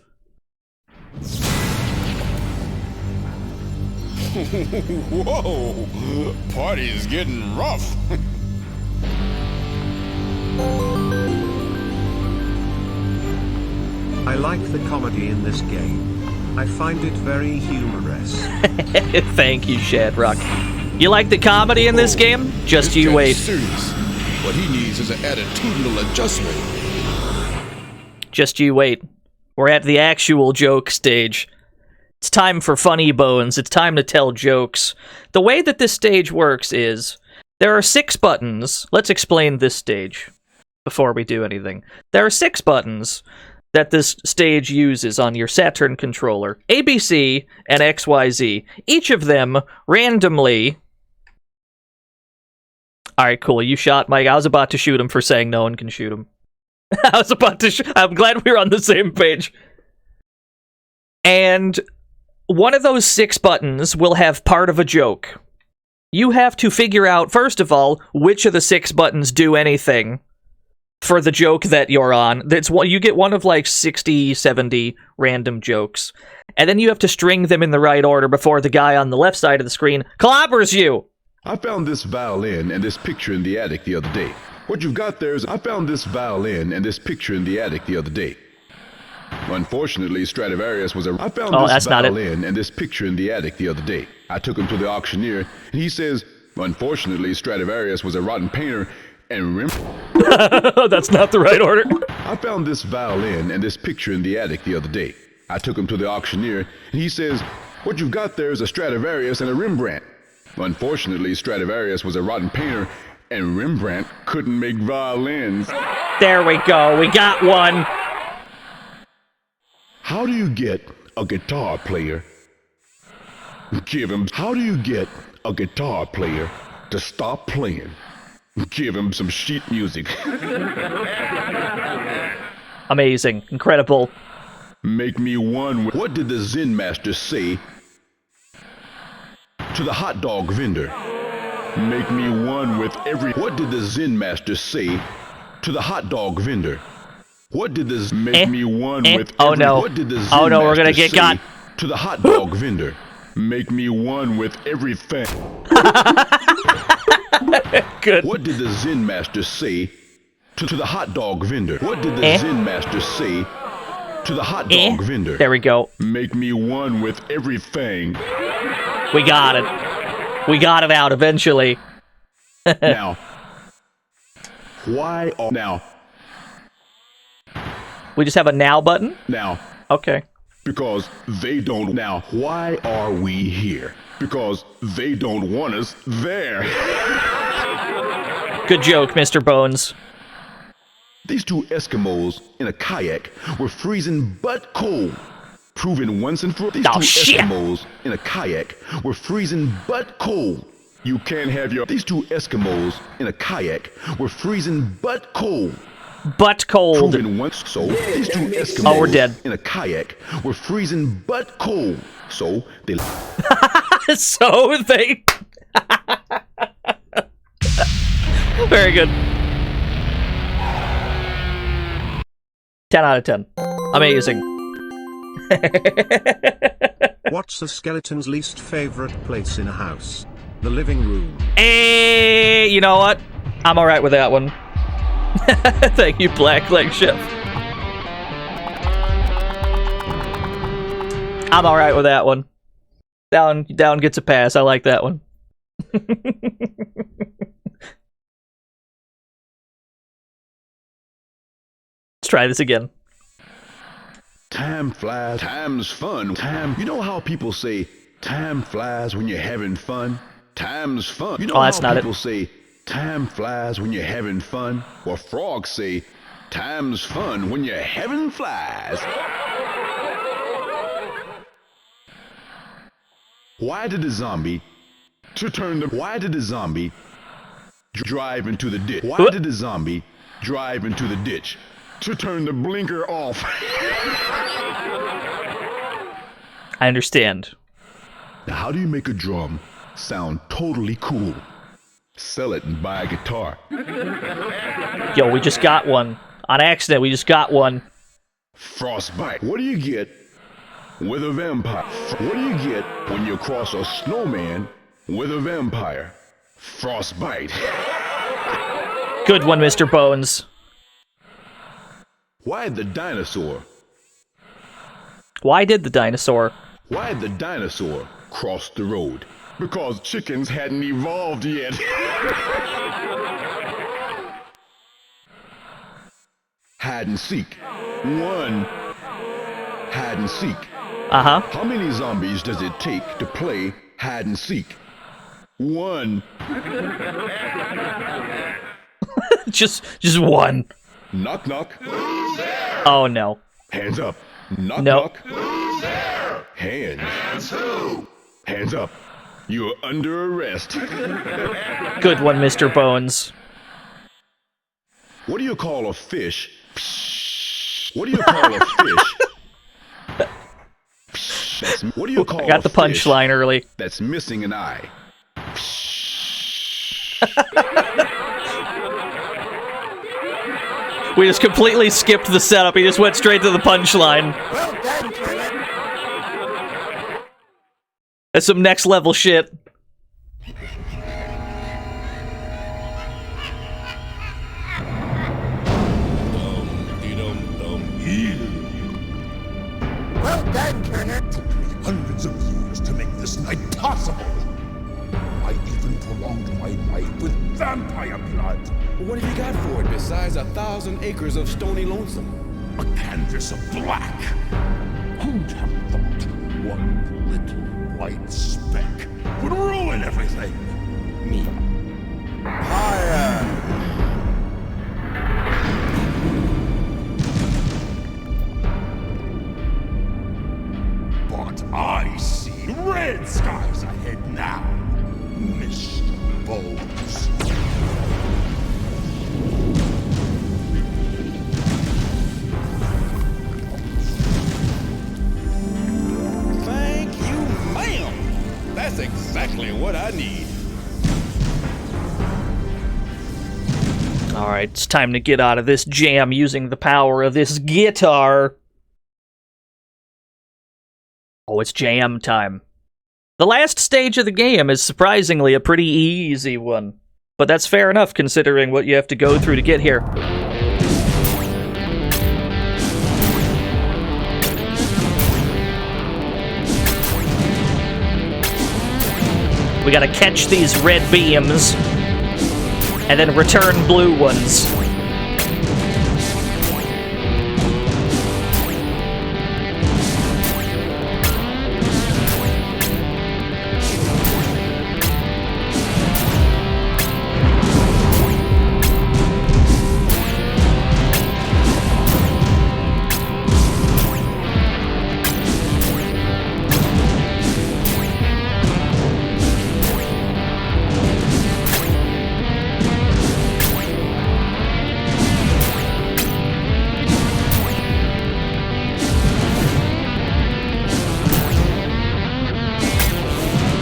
Whoa! Party is getting rough. I like the comedy in this game. I find it very humorous. Thank you, Shadrock. You like the comedy in this game? Just This you cat wait. is serious. What he needs is an attitudinal adjustment. Just you wait. We're at the actual joke stage. It's time for funny bones. It's time to tell jokes. The way that this stage works is there are 6 buttons. Let's explain this stage before we do anything. There are 6 buttons that this stage uses on your Saturn controller. A, B, C, and X, Y, Z. Each of them randomly... Alright, cool. You shot Mike. I was about to shoot him for saying no one can shoot him. I was about to I'm glad we were on the same page. And one of those 6 buttons will have part of a joke. You have to figure out, first of all, which of the 6 buttons do anything for the joke that you're on. That's what you get, one of like 60, 70 random jokes. And then you have to string them in the right order before the guy on the left side of the screen clobbers you. I found this violin and this picture in the attic the other day. What you've got there is, I found this violin and this picture in the attic the other day. Unfortunately, Stradivarius was a... I found this violin and this picture in the attic the other day. I took him to the auctioneer, and he says, unfortunately, Stradivarius was a rotten painter, and That's not the right order. I found this violin and this picture in the attic the other day. I took him to the auctioneer, and he says, what you've got there is a Stradivarius and a Rembrandt. Unfortunately, Stradivarius was a rotten painter, and Rembrandt couldn't make violins. There we go. We got one. How do you get a guitar player? How do you get a guitar player to stop playing? Give him some sheet music. Amazing. Incredible. Make me one with... What did the Zen master say to the hot dog vendor? Make me one with every... What did the Zen master say to the hot dog vendor? What did the... Make me one with every... Oh no. What did the Zen Oh no, we're gonna master get got. say to the hot dog vendor? Make me one with everything. Good. What did the Zen master say to the hot dog vendor? What did the Zen master say to the hot dog vendor? There we go. Make me one with everything. We got it. We got it out eventually. Now, why are... Now... We just have a now button? Now... Okay. Because they don't... Now, why are we here? Because they don't want us there. Good joke, Mr. Bones. These 2 Eskimos in a kayak were freezing butt cold. Proven once and for all. These 2 Eskimos in a kayak were freezing butt cold. You can't have your... These 2 Eskimos in a kayak were freezing butt cold. Butt cold. Proven once. So, these 2 Eskimos we're dead. in a kayak were freezing butt cold. So, they... So they... Very good. 10 out of 10. Amazing. What's a skeleton's least favorite place in a house? The living room. Hey, you know what? I'm alright with that one. Thank you, Black Leg Chef. I'm alright with that one. Down gets a pass. I like that one. Let's try this again. Time flies, time's fun. Time, you know how people say, time flies when you're having fun? Time's fun. You know that's how not people say, time flies when you're having fun? Or frogs say, time's fun when you're having flies. Why did the zombie drive into the ditch? Why did the zombie drive into the ditch? To turn the blinker off. I understand. Now, how do you make a drum sound totally cool? Sell it and buy a guitar. Yo, we just got one. On accident, we just got one. Frostbite. What do you get with a vampire. What do you get when you cross a snowman with a vampire? Frostbite. Good one, Mr. Bones. Why the dinosaur? Why did the dinosaur? Why the dinosaur cross the road? Because chickens hadn't evolved yet. Hide and seek. 1. Hide and seek. Uh-huh. How many zombies does it take to play hide and seek? 1. just one. Knock knock. Oh no. Hands up. Knock Nope. knock. Hands. Hands who? Hands up. You're under arrest. Good one, Mr. Bones. What do you call a fish? What do you call a fish? What do you call I got the punchline early. That's missing an eye. We just completely skipped the setup. He just went straight to the punchline. Well done, Turner. That's some next level shit. Well done, Turner. Took me hundreds of years to make this night possible. I even prolonged my life with vampire blood. What have you got for it besides 1,000 acres of stony lonesome? A canvas of black. Who'd have thought one little white speck would ruin everything? Me. But I see red skies ahead now, Mr. Bones. Thank you, ma'am. That's exactly what I need. Alright, it's time to get out of this jam using the power of this guitar. Oh, it's jam time. The last stage of the game is surprisingly a pretty easy one. But that's fair enough considering what you have to go through to get here. We gotta catch these red beams, and then return blue ones.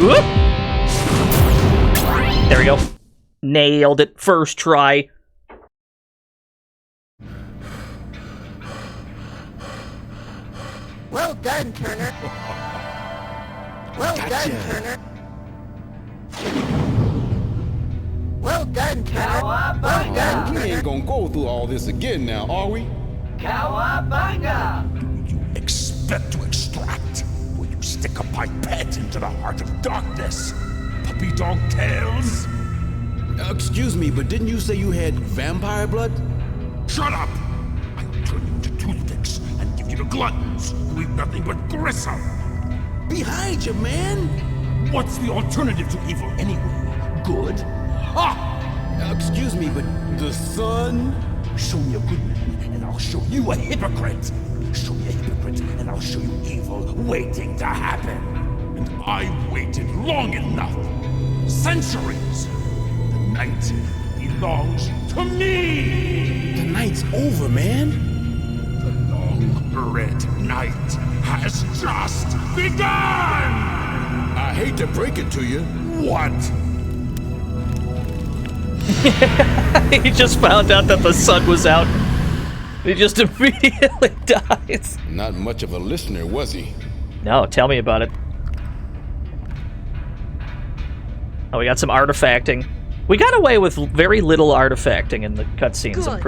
Whoop! There we go. Nailed it. First try. Well done, Turner. Well done, Turner. Well done, Turner. Well done, We ain't gonna go through all this again now, are we? Cowabunga! Do you expect to extract? Will you stick a pipette into the heart of darkness? Puppy dog tails? Excuse me, but didn't you say you had vampire blood? Shut up! I'll turn you into toothpicks and give you to gluttons who eat nothing but gristle. Behind you, man! What's the alternative to evil anyway? Good? Ha! Excuse me, but the sun? Show me a good man, and I'll show you a hypocrite. Show me a hypocrite, and I'll show you evil waiting to happen. And I waited long enough. Centuries. The night belongs to me. The night's over, man. The long red night has just begun. I hate to break it to you. What? He just found out that the sun was out. He just immediately dies. Not much of a listener, was he? No, tell me about it. Oh, we got some artifacting. We got away with very little artifacting in the cutscenes. I'm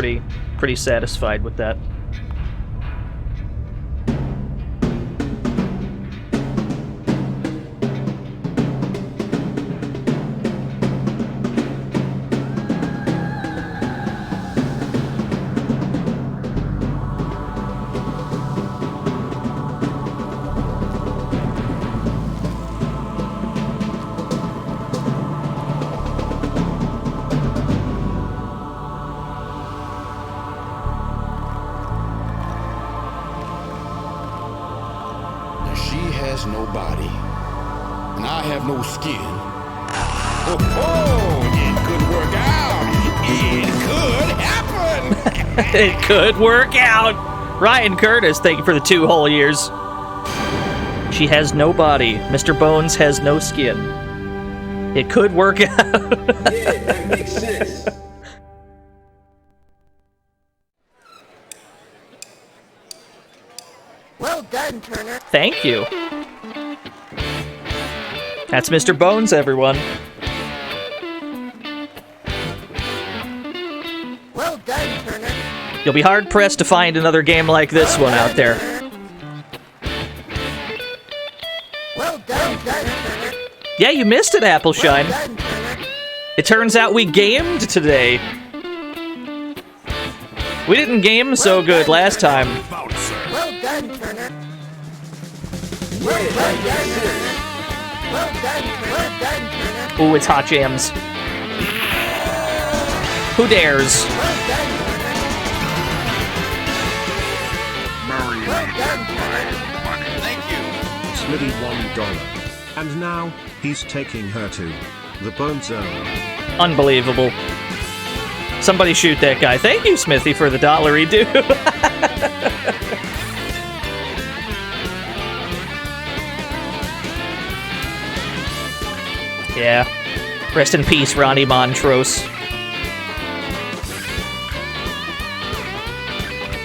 pretty satisfied with that. No body, and I have no skin. Oh, it could work out. It could happen. It could work out. Ryan Curtis, thank you for the 2 whole years. She has no body. Mr. Bones has no skin. It could work out. Yeah, that makes sense. Well done, Turner. Thank you. That's Mr. Bones, everyone. Well done, Turner. You'll be hard-pressed to find another game like this one out there. Well done, Turner. Yeah, you missed it, Appleshine. Well done, Turner. It turns out we gamed today. We didn't game so good last time. Well done, Turner. Well done, Turner. Well done, Turner. Ooh, it's Hot Jams. Who dares? Well done, Turner. Well done, Turner. Thank you. Sliddy $1. And now, he's taking her to the Bone Zone. Unbelievable. Somebody shoot that guy. Thank you, Smithy, for the $1 due. Yeah. Rest in peace, Ronnie Montrose.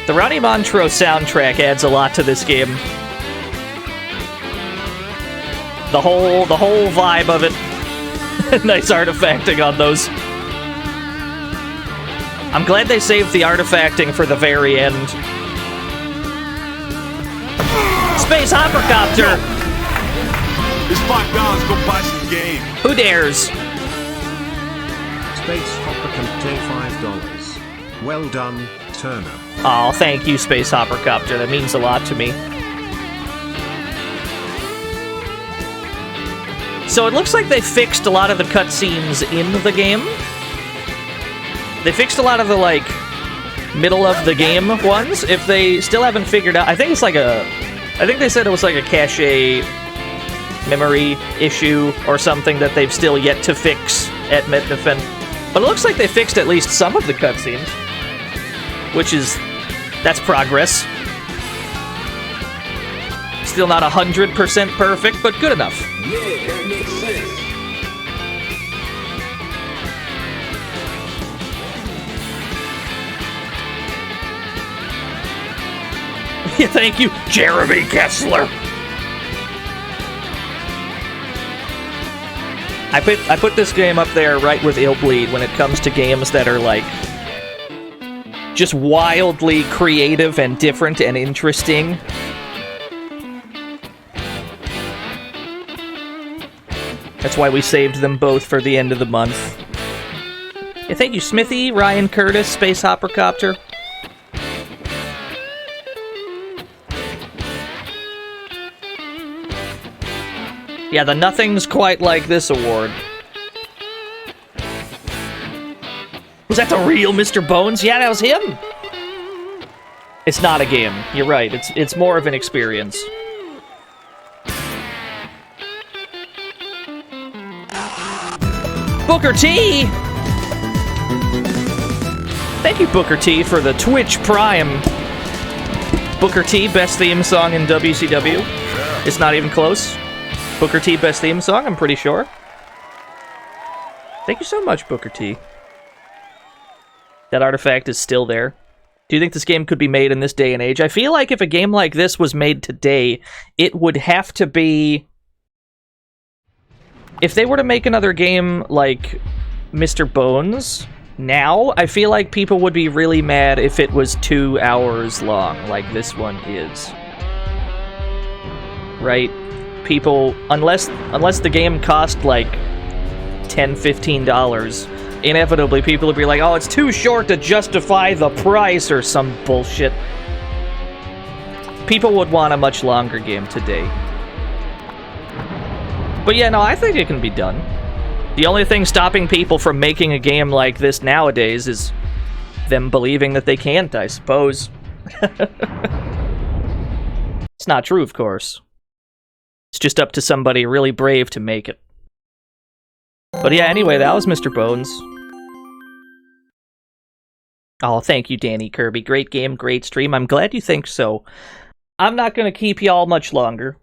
The Ronnie Montrose soundtrack adds a lot to this game. The whole vibe of it. Nice artifacting on those. I'm glad they saved the artifacting for the very end. Space Hoppercopter! It's $5, go buy some game. Who dares? Space Hoppercopter $5. Well done, Turner. Oh, thank you, Space Hoppercopter. That means a lot to me. So it looks like they fixed a lot of the cutscenes in the game. They fixed a lot of the, like, middle of the game ones. If they still haven't figured out... I think it's like a... I think they said it was like a cache memory issue or something that they've still yet to fix at Metnefin. But it looks like they fixed at least some of the cutscenes. Which is... that's progress. Still not 100% perfect, but good enough. Yeah, that makes sense. Yeah, thank you, Jeremy Kessler. I put this game up there right with Illbleed when it comes to games that are like just wildly creative and different and interesting. That's why we saved them both for the end of the month. Yeah, thank you, Smithy, Ryan Curtis, Space Hoppercopter. Yeah, the Nothing's Quite Like This award. Was that the real Mr. Bones? Yeah, that was him! It's not a game. You're right. It's more of an experience. Booker T! Thank you, Booker T, for the Twitch Prime. Booker T, best theme song in WCW. It's not even close. Booker T, best theme song, I'm pretty sure. Thank you so much, Booker T. That artifact is still there. Do you think this game could be made in this day and age? I feel like if a game like this was made today, it would have to be... If they were to make another game like Mr. Bones now, I feel like people would be really mad if it was 2 hours long, like this one is. Right? People, unless the game cost like $10-15, inevitably people would be like, oh, it's too short to justify the price or some bullshit. People would want a much longer game today. But yeah, no, I think it can be done. The only thing stopping people from making a game like this nowadays is them believing that they can't, I suppose. It's not true, of course. It's just up to somebody really brave to make it. But yeah, anyway, that was Mr. Bones. Oh, thank you, Danny Kirby. Great game, great stream. I'm glad you think so. I'm not going to keep y'all much longer.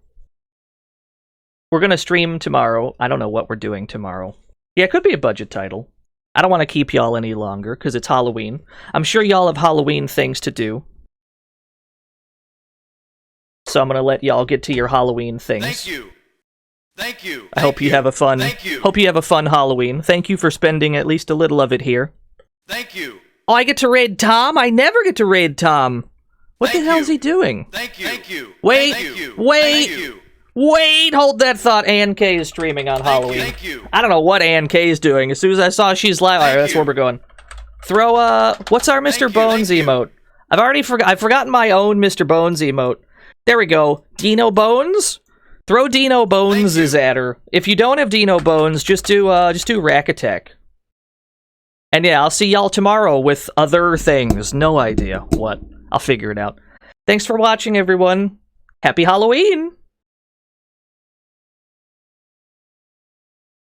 We're going to stream tomorrow. I don't know what we're doing tomorrow. Yeah, it could be a budget title. I don't want to keep y'all any longer, because it's Halloween. I'm sure y'all have Halloween things to do. So I'm going to let y'all get to your Halloween things. Thank you. Thank you. I hope you have a fun. Hope you have a fun Halloween. Thank you for spending at least a little of it here. Thank you. Oh, I get to raid Tom? I never get to raid Tom. What the hell is he doing? Thank you. Thank you. Wait. Thank you. Wait. Thank you. Wait. Hold that thought. ANK is streaming on Halloween. Thank you. I don't know what ANK is doing. As soon as I saw she's live, alright, that's where we're going. Throw what's our Mr. Bones emote? I've forgotten my own Mr. Bones emote. There we go. Dino Bones. Throw Dino Bones at her. If you don't have Dino Bones, just do Rack Attack. And yeah, I'll see y'all tomorrow with other things. No idea what. I'll figure it out. Thanks for watching, everyone. Happy Halloween!